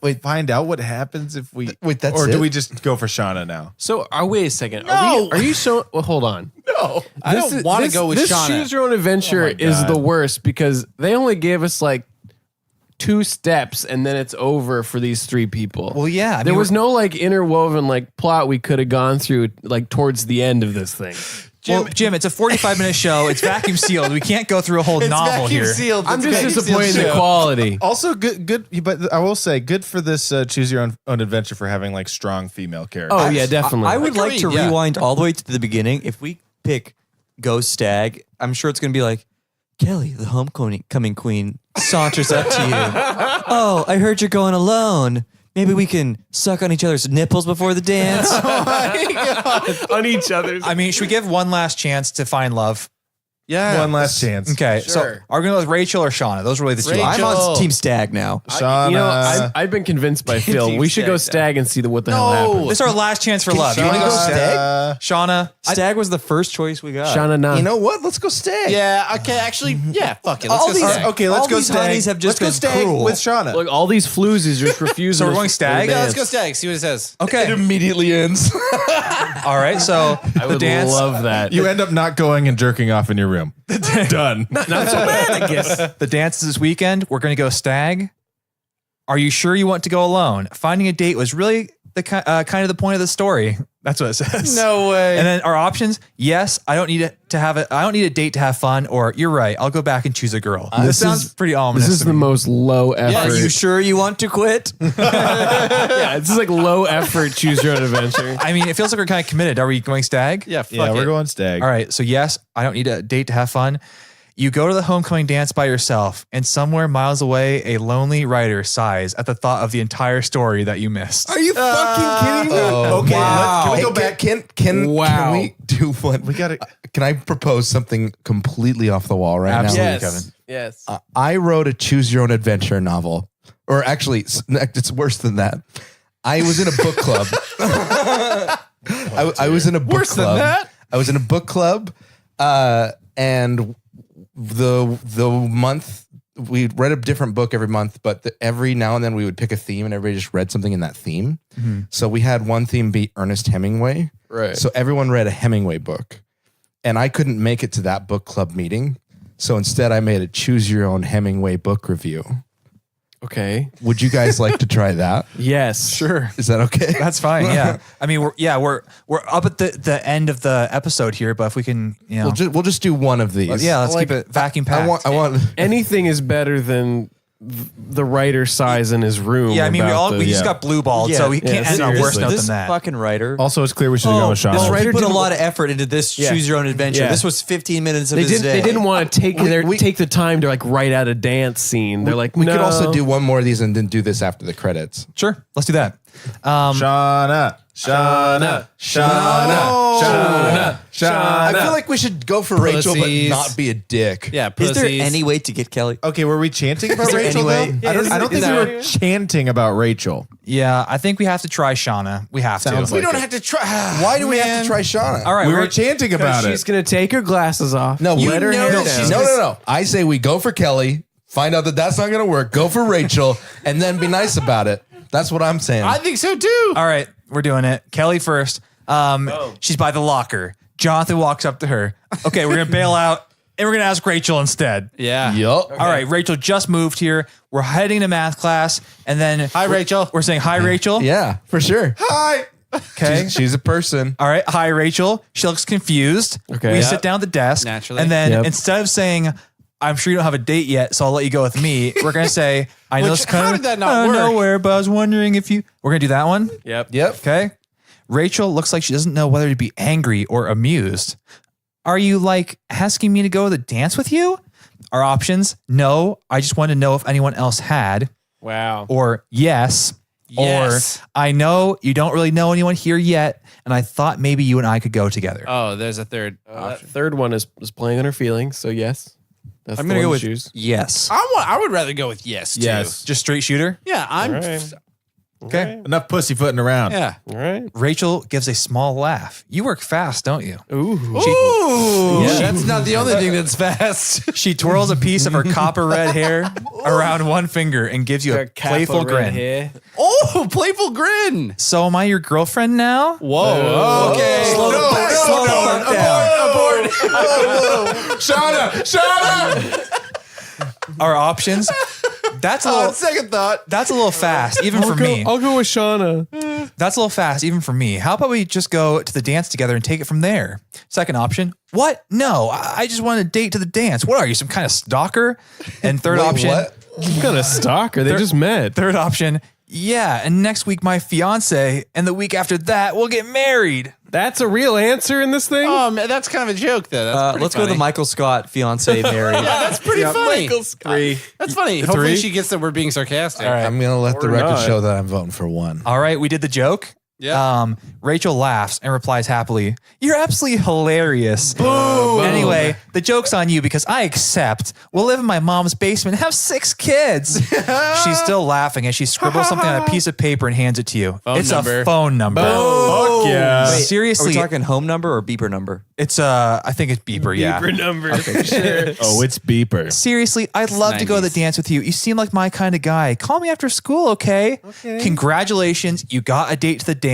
[SPEAKER 6] wait, find out what happens if we
[SPEAKER 5] Wait, that's
[SPEAKER 6] or
[SPEAKER 5] it?
[SPEAKER 6] do we just go for Shauna now?
[SPEAKER 3] So, wait a second. Are you so? Well, hold on.
[SPEAKER 6] No.
[SPEAKER 7] I don't want to go with
[SPEAKER 3] this
[SPEAKER 7] Shauna.
[SPEAKER 3] choose your own adventure
[SPEAKER 6] my
[SPEAKER 3] is
[SPEAKER 6] God.
[SPEAKER 3] the worst because they only gave us like 2 steps and then it's over for these 3 people.
[SPEAKER 2] Well, yeah. I
[SPEAKER 3] there
[SPEAKER 2] mean,
[SPEAKER 3] was no like interwoven like plot we could have gone through like towards the end of this thing.
[SPEAKER 2] Jim, it's a 45-minute show. It's vacuum sealed. We can't go through a whole novel here.
[SPEAKER 3] I'm just disappointed in the quality.
[SPEAKER 6] Also, good. But I will say, good for this choose your own adventure for having like strong female characters.
[SPEAKER 3] Oh yeah, definitely.
[SPEAKER 4] I would like to
[SPEAKER 7] Agreed, yeah.
[SPEAKER 4] rewind all the way to the beginning. If we pick Go Stag, I'm sure it's going to be like, Kelly, the homecoming queen, saunters up to you. Oh, I heard you're going alone. Maybe we can suck on each other's nipples before the dance.
[SPEAKER 3] on each other's.
[SPEAKER 2] I mean, should we give one last chance to find love?
[SPEAKER 6] Yeah. One last chance.
[SPEAKER 2] Okay, so
[SPEAKER 7] Sure.
[SPEAKER 2] are we going to go with Rachel or Shauna? Those are really the two.
[SPEAKER 7] Rachel.
[SPEAKER 4] I'm on Team Stag now.
[SPEAKER 6] Shauna.
[SPEAKER 3] You know, I've been convinced by Phil. We should go stag and see what the hell happens.
[SPEAKER 2] This is our last chance for love. You want to go
[SPEAKER 6] Shauna.
[SPEAKER 2] Shauna?
[SPEAKER 4] Stag was the first choice we got.
[SPEAKER 3] Shauna, nah.
[SPEAKER 5] You know what? Let's go stag.
[SPEAKER 7] Yeah, okay, actually, yeah, fuck it. Let's
[SPEAKER 4] All
[SPEAKER 7] go
[SPEAKER 4] these-
[SPEAKER 7] stag.
[SPEAKER 6] Okay, let's
[SPEAKER 4] All
[SPEAKER 6] go
[SPEAKER 4] these
[SPEAKER 6] stag.
[SPEAKER 4] honeys have just
[SPEAKER 6] let's go
[SPEAKER 4] been
[SPEAKER 6] stag
[SPEAKER 4] cruel.
[SPEAKER 6] with Shauna.
[SPEAKER 3] Look, all these flus is just refusing.
[SPEAKER 2] So we're
[SPEAKER 3] to-
[SPEAKER 2] going stag?
[SPEAKER 3] to
[SPEAKER 7] Yeah, let's
[SPEAKER 3] dance.
[SPEAKER 7] go stag. See what it says.
[SPEAKER 5] It
[SPEAKER 2] Okay.
[SPEAKER 5] immediately ends.
[SPEAKER 2] All right. So
[SPEAKER 3] I would love that.
[SPEAKER 6] You end up not going and jerking off in your room. Done.
[SPEAKER 3] Not so bad, I guess.
[SPEAKER 2] the dance is this weekend. We're going to go stag. Are you sure you want to go alone? Finding a date was really the kind of the point of the story. That's what it says.
[SPEAKER 7] No way.
[SPEAKER 2] And then our options: yes, I don't need I don't need a date to have fun. Or you're right, I'll go back and choose a girl. This
[SPEAKER 3] This
[SPEAKER 2] sounds
[SPEAKER 3] is-
[SPEAKER 2] pretty ominous.
[SPEAKER 3] This is
[SPEAKER 2] to
[SPEAKER 3] the
[SPEAKER 2] me.
[SPEAKER 3] most low effort.
[SPEAKER 4] Are you sure you want to quit?
[SPEAKER 3] Yeah, this is like low effort. Choose your own adventure.
[SPEAKER 2] I mean, it feels like we're kind of committed. Are we going stag?
[SPEAKER 7] yeah, fuck
[SPEAKER 6] Yeah,
[SPEAKER 7] it.
[SPEAKER 6] we're going stag.
[SPEAKER 2] All right. So yes, I don't need a date to have fun. You go to the homecoming dance by yourself, and somewhere miles away, a lonely writer sighs at the thought of the entire story that you missed.
[SPEAKER 5] Are you fucking kidding me?
[SPEAKER 6] Okay, can we go back?
[SPEAKER 5] Can we do one?
[SPEAKER 6] We got to.
[SPEAKER 5] Can I propose something completely off the wall right
[SPEAKER 2] Absolutely,
[SPEAKER 5] now?
[SPEAKER 7] Yes.
[SPEAKER 2] Kevin.
[SPEAKER 3] Yes.
[SPEAKER 5] I wrote a choose your own adventure novel, or actually, it's worse than that. I was in a book club. I was in a book
[SPEAKER 7] Worse than
[SPEAKER 5] club.
[SPEAKER 7] that?
[SPEAKER 5] I was in a book club, and the month we read a different book every month, but every now and then we would pick a theme, and everybody just read something in that theme.
[SPEAKER 2] Mm-hmm.
[SPEAKER 5] So we had one theme be Ernest Hemingway.
[SPEAKER 3] Right.
[SPEAKER 5] So everyone read a Hemingway book, and I couldn't make it to that book club meeting. So instead, I made a choose your own Hemingway book review.
[SPEAKER 3] Okay.
[SPEAKER 5] Would you guys like to try that?
[SPEAKER 3] Yes.
[SPEAKER 2] Sure.
[SPEAKER 5] Is that okay?
[SPEAKER 2] That's fine. Yeah. I mean, we're up at the end of the episode here, but if we can, you know,
[SPEAKER 5] We'll just do one of these.
[SPEAKER 2] yeah, let's keep it vacuum packed.
[SPEAKER 5] I want.
[SPEAKER 3] Anything is better than the writer's size in his room.
[SPEAKER 2] Yeah, I mean,
[SPEAKER 3] about
[SPEAKER 2] we just got blue balled,
[SPEAKER 4] Yeah.
[SPEAKER 2] so we can't end on a worse
[SPEAKER 3] seriously.
[SPEAKER 2] note
[SPEAKER 4] This
[SPEAKER 2] than that.
[SPEAKER 4] fucking writer.
[SPEAKER 6] Also, it's clear we should have gone with Sean.
[SPEAKER 4] This
[SPEAKER 3] writer
[SPEAKER 4] writer put a
[SPEAKER 3] didn't-
[SPEAKER 4] lot of effort into this
[SPEAKER 3] Yeah.
[SPEAKER 4] choose your own adventure.
[SPEAKER 3] Yeah.
[SPEAKER 4] This was 15 minutes of
[SPEAKER 3] They
[SPEAKER 4] his
[SPEAKER 3] didn't.
[SPEAKER 4] day.
[SPEAKER 3] They didn't want to take take the time to like write out a dance scene. They're like,
[SPEAKER 5] We
[SPEAKER 3] no.
[SPEAKER 5] could also do one more of these and then do this after the credits.
[SPEAKER 2] Sure, let's do that.
[SPEAKER 6] Shauna.
[SPEAKER 5] I feel like we should go for Rachel, but
[SPEAKER 7] Pussies.
[SPEAKER 5] not be a dick.
[SPEAKER 7] Yeah,
[SPEAKER 4] Is there
[SPEAKER 7] pussies.
[SPEAKER 4] any way to get Kelly?
[SPEAKER 6] Okay, were we chanting about
[SPEAKER 4] there
[SPEAKER 6] Rachel?
[SPEAKER 4] any way?
[SPEAKER 6] Though? I don't think we were chanting about Rachel.
[SPEAKER 2] Yeah, I think we have to try Shauna. We have
[SPEAKER 5] Sounds
[SPEAKER 2] to.
[SPEAKER 5] like
[SPEAKER 7] We don't
[SPEAKER 5] it.
[SPEAKER 7] have to try.
[SPEAKER 5] Why do we have to try Shauna?
[SPEAKER 2] All right,
[SPEAKER 6] We
[SPEAKER 2] we're
[SPEAKER 6] were chanting about
[SPEAKER 3] She's
[SPEAKER 6] it.
[SPEAKER 3] gonna take her glasses off.
[SPEAKER 5] No,
[SPEAKER 3] let her hair
[SPEAKER 5] no,
[SPEAKER 3] down.
[SPEAKER 5] no. I say we go for Kelly. Find out that that's not going to work. Go for Rachel, and then be nice about it. That's what I'm saying.
[SPEAKER 7] I think so too.
[SPEAKER 2] All right, we're doing it. Kelly first. She's by the locker. Jonathan walks up to her. Okay, we're gonna bail out, and we're gonna ask Rachel instead.
[SPEAKER 7] Yeah.
[SPEAKER 5] Yup.
[SPEAKER 2] All right, Rachel just moved here. We're heading to math class, and then
[SPEAKER 7] Hi, Rachel.
[SPEAKER 2] we're saying hi, Rachel.
[SPEAKER 5] Yeah, for sure.
[SPEAKER 6] Hi.
[SPEAKER 2] Okay.
[SPEAKER 5] She's a person.
[SPEAKER 2] All right. Hi, Rachel. She looks confused.
[SPEAKER 3] Okay.
[SPEAKER 2] We
[SPEAKER 3] Yep.
[SPEAKER 2] sit down at the desk.
[SPEAKER 7] Naturally.
[SPEAKER 2] And then
[SPEAKER 3] Yep.
[SPEAKER 2] instead of saying, I'm sure you don't have a date yet, so I'll let you go with me, we're going to say, I know
[SPEAKER 7] Which-
[SPEAKER 2] it's kind
[SPEAKER 7] how
[SPEAKER 2] of
[SPEAKER 7] did that not
[SPEAKER 2] out of
[SPEAKER 7] work?
[SPEAKER 2] nowhere, but I was wondering if you. We're going to do that one.
[SPEAKER 3] Yep.
[SPEAKER 5] Yep.
[SPEAKER 2] Okay. Rachel looks like she doesn't know whether to be angry or amused. Are you like asking me to go to the dance with you? Our options: no, I just wanted to know if anyone else had,
[SPEAKER 3] Wow.
[SPEAKER 2] or yes,
[SPEAKER 7] Yes.
[SPEAKER 2] or I know you don't really know anyone here yet, and I thought maybe you and I could go together.
[SPEAKER 7] Oh, there's a third
[SPEAKER 3] That
[SPEAKER 7] option.
[SPEAKER 3] third one is playing on her feelings. So yes, that's
[SPEAKER 4] I'm
[SPEAKER 3] the
[SPEAKER 4] going to
[SPEAKER 3] one
[SPEAKER 4] go
[SPEAKER 3] to
[SPEAKER 4] with
[SPEAKER 3] choose.
[SPEAKER 4] yes.
[SPEAKER 7] I would rather go with yes too.
[SPEAKER 6] Yes.
[SPEAKER 2] Just straight shooter.
[SPEAKER 7] Yeah, I'm.
[SPEAKER 3] All right.
[SPEAKER 2] Okay.
[SPEAKER 6] Enough pussyfooting around.
[SPEAKER 7] Yeah.
[SPEAKER 3] All right.
[SPEAKER 2] Rachel gives a small laugh. You work fast, don't you?
[SPEAKER 3] Ooh.
[SPEAKER 7] Ooh,
[SPEAKER 3] Yeah.
[SPEAKER 7] that's not the only thing that's fast.
[SPEAKER 2] She twirls a piece of her copper red hair around one finger and gives you a playful grin.
[SPEAKER 7] Oh, playful grin.
[SPEAKER 2] So am I your girlfriend now?
[SPEAKER 7] Whoa. Okay.
[SPEAKER 4] Slow the fuck down.
[SPEAKER 5] Shauna!
[SPEAKER 2] Our options. That's a
[SPEAKER 7] On
[SPEAKER 2] little.
[SPEAKER 7] second thought.
[SPEAKER 2] That's a little fast, even for me.
[SPEAKER 3] I'll go with Shauna.
[SPEAKER 2] That's a little fast, even for me. How about we just go to the dance together and take it from there? Second option. What? No, I just want a date to the dance. What are you, some kind of stalker? And third
[SPEAKER 5] Wait,
[SPEAKER 2] option.
[SPEAKER 5] what?
[SPEAKER 3] What kind of stalker? They just met.
[SPEAKER 2] Third option. Yeah, and next week my fiance, and the week after that we'll get married.
[SPEAKER 3] That's a real answer in this thing.
[SPEAKER 7] Man, that's kind of a joke though. That's pretty
[SPEAKER 4] Let's go to the
[SPEAKER 7] funny.
[SPEAKER 4] Michael Scott fiance married.
[SPEAKER 7] That's pretty funny.
[SPEAKER 3] Three.
[SPEAKER 7] That's funny. Hopefully she gets that we're being sarcastic.
[SPEAKER 2] All right.
[SPEAKER 5] I'm going to let the
[SPEAKER 3] Or
[SPEAKER 5] record
[SPEAKER 3] not.
[SPEAKER 5] show that I'm voting for one.
[SPEAKER 2] All right, we did the joke.
[SPEAKER 7] Yeah.
[SPEAKER 2] Rachel laughs and replies happily, "You're absolutely hilarious." Boom. Anyway, the joke's on you because I accept. We'll live in my mom's basement and have 6 kids. She's still laughing as she scribbles something on a piece of paper and hands it to you.
[SPEAKER 7] Phone
[SPEAKER 2] it's
[SPEAKER 7] number.
[SPEAKER 2] a phone number.
[SPEAKER 6] Fuck yeah.
[SPEAKER 2] Wait,
[SPEAKER 4] Are we
[SPEAKER 2] seriously,
[SPEAKER 4] talking home number or beeper number?
[SPEAKER 2] it's I think it's beeper. Yeah.
[SPEAKER 3] number. Sure.
[SPEAKER 6] Oh, it's beeper.
[SPEAKER 2] Seriously, I'd love to go to the
[SPEAKER 7] 90s.
[SPEAKER 2] dance with you. You seem like my kind of guy. Call me after school, okay? Congratulations, you got a date to the dance.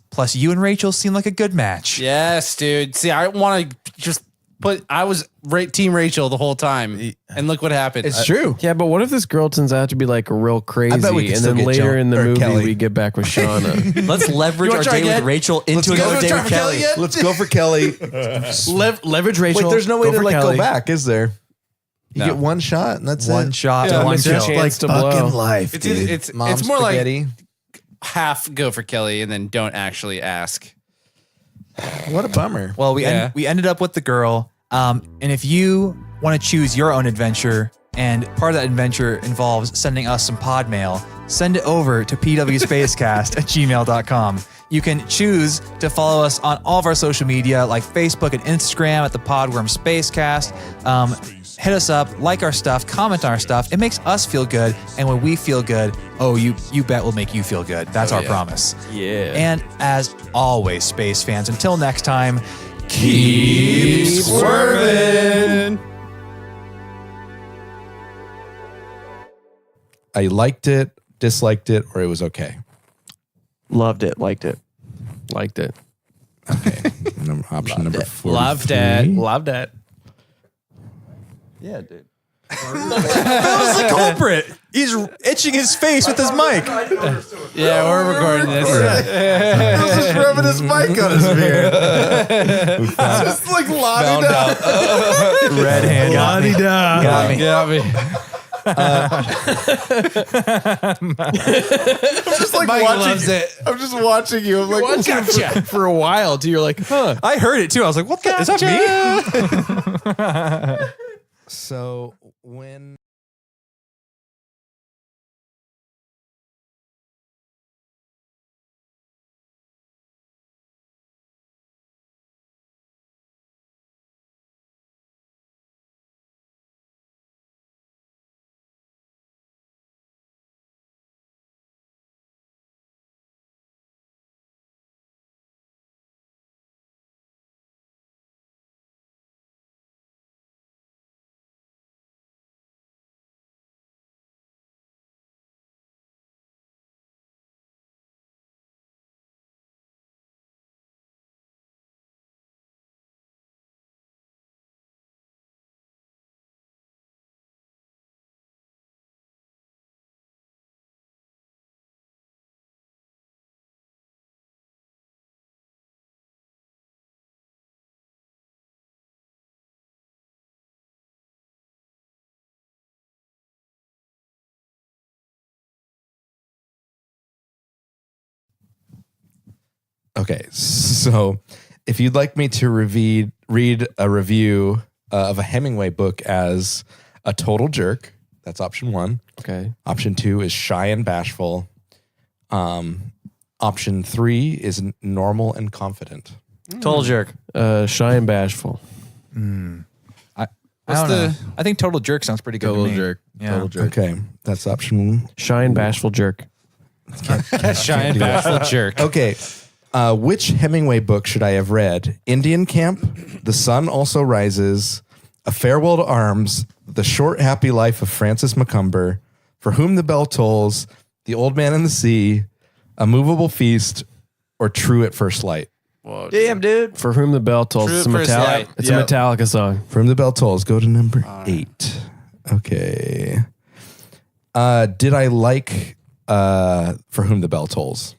[SPEAKER 2] Plus, you and Rachel seem like a good match.
[SPEAKER 7] Yes, dude. See, I want to just put. I was team Rachel the whole time, and look what happened.
[SPEAKER 5] It's true.
[SPEAKER 3] Yeah, but what if this girl turns out to be like real crazy,
[SPEAKER 5] bet we could
[SPEAKER 3] and
[SPEAKER 5] still
[SPEAKER 3] then
[SPEAKER 5] get
[SPEAKER 3] later
[SPEAKER 5] John-
[SPEAKER 3] in the
[SPEAKER 5] or
[SPEAKER 3] movie
[SPEAKER 5] Kelly.
[SPEAKER 3] we get back with Shauna?
[SPEAKER 4] Let's leverage
[SPEAKER 7] You
[SPEAKER 4] our
[SPEAKER 7] wanna try
[SPEAKER 4] date with
[SPEAKER 7] again?
[SPEAKER 4] Rachel into
[SPEAKER 5] Let's
[SPEAKER 4] another
[SPEAKER 5] go
[SPEAKER 4] date
[SPEAKER 5] try
[SPEAKER 4] with
[SPEAKER 5] for
[SPEAKER 4] Kelly.
[SPEAKER 5] Kelly. Let's go for Kelly.
[SPEAKER 3] Leverage Rachel.
[SPEAKER 5] Wait, there's no way
[SPEAKER 3] go
[SPEAKER 5] to
[SPEAKER 3] for
[SPEAKER 5] like
[SPEAKER 3] Kelly.
[SPEAKER 5] go back, is there? You
[SPEAKER 7] No.
[SPEAKER 5] get one shot and that's
[SPEAKER 2] One
[SPEAKER 5] it.
[SPEAKER 2] shot,
[SPEAKER 7] Yeah,
[SPEAKER 2] one
[SPEAKER 3] it's a
[SPEAKER 2] kill.
[SPEAKER 3] chance to blow.
[SPEAKER 5] Fucking life,
[SPEAKER 7] It's either-
[SPEAKER 5] dude.
[SPEAKER 7] it's
[SPEAKER 5] Mom's
[SPEAKER 7] more like-
[SPEAKER 5] spaghetti.
[SPEAKER 7] half go for Kelly, and then don't actually ask.
[SPEAKER 5] What a bummer.
[SPEAKER 2] Well,
[SPEAKER 7] Yeah.
[SPEAKER 2] we ended up with the girl. And if you want to choose your own adventure, and part of that adventure involves sending us some pod mail, send it over to pwspacecast@gmail.com. You can choose to follow us on all of our social media, like Facebook and Instagram at the Podworm Spacecast. hit us up, like our stuff, comment on our stuff. It makes us feel good. And when we feel good, you bet we'll make you feel good. That's our promise.
[SPEAKER 3] Yeah.
[SPEAKER 2] And as always, space fans, until next time,
[SPEAKER 3] Keep swerving.
[SPEAKER 5] I liked it, disliked it, or it was okay.
[SPEAKER 8] Loved it. Liked it.
[SPEAKER 3] Liked it.
[SPEAKER 5] Option number 4.
[SPEAKER 3] Loved it. Loved it.
[SPEAKER 4] Yeah, dude.
[SPEAKER 2] Bill's the culprit. He's itching his face with his mic.
[SPEAKER 7] Yeah, we're recording this.
[SPEAKER 6] Bill's just rubbing his mic on his beard. Just like la-di-da.
[SPEAKER 2] Red hand.
[SPEAKER 3] La-di-da.
[SPEAKER 7] Got me.
[SPEAKER 6] I'm just like
[SPEAKER 7] Mike
[SPEAKER 6] watching.
[SPEAKER 7] loves it.
[SPEAKER 6] I'm just watching you. I'm like,
[SPEAKER 3] Gotcha. For a while, too. You're like, huh.
[SPEAKER 2] I heard it too. I was like, what the? Is that me?
[SPEAKER 5] So when Okay, so if you'd like me to read a review of a Hemingway book as a total jerk, that's option 1.
[SPEAKER 3] Okay.
[SPEAKER 5] Option 2 is shy and bashful. Option 3 is normal and confident.
[SPEAKER 4] Total jerk.
[SPEAKER 3] Shy and bashful.
[SPEAKER 2] I don't know. I think total jerk sounds pretty good.
[SPEAKER 6] total
[SPEAKER 2] to me.
[SPEAKER 6] jerk.
[SPEAKER 2] Yeah.
[SPEAKER 6] Total jerk.
[SPEAKER 5] Okay, that's option 1.
[SPEAKER 3] Shy and bashful jerk.
[SPEAKER 2] Shy and bashful jerk.
[SPEAKER 5] Okay, which Hemingway book should I have read? Indian Camp, The Sun Also Rises, A Farewell to Arms, The Short Happy Life of Francis Macumber, For Whom the Bell Tolls, The Old Man and the Sea, A Movable Feast, or True at First Light?
[SPEAKER 4] Damn, dude.
[SPEAKER 3] For Whom the Bell Tolls.
[SPEAKER 7] True
[SPEAKER 3] It's a
[SPEAKER 7] First Light.
[SPEAKER 3] It's a Metallica song.
[SPEAKER 5] For Whom the Bell Tolls. Go to number 8. Okay. Did I like For Whom the Bell Tolls?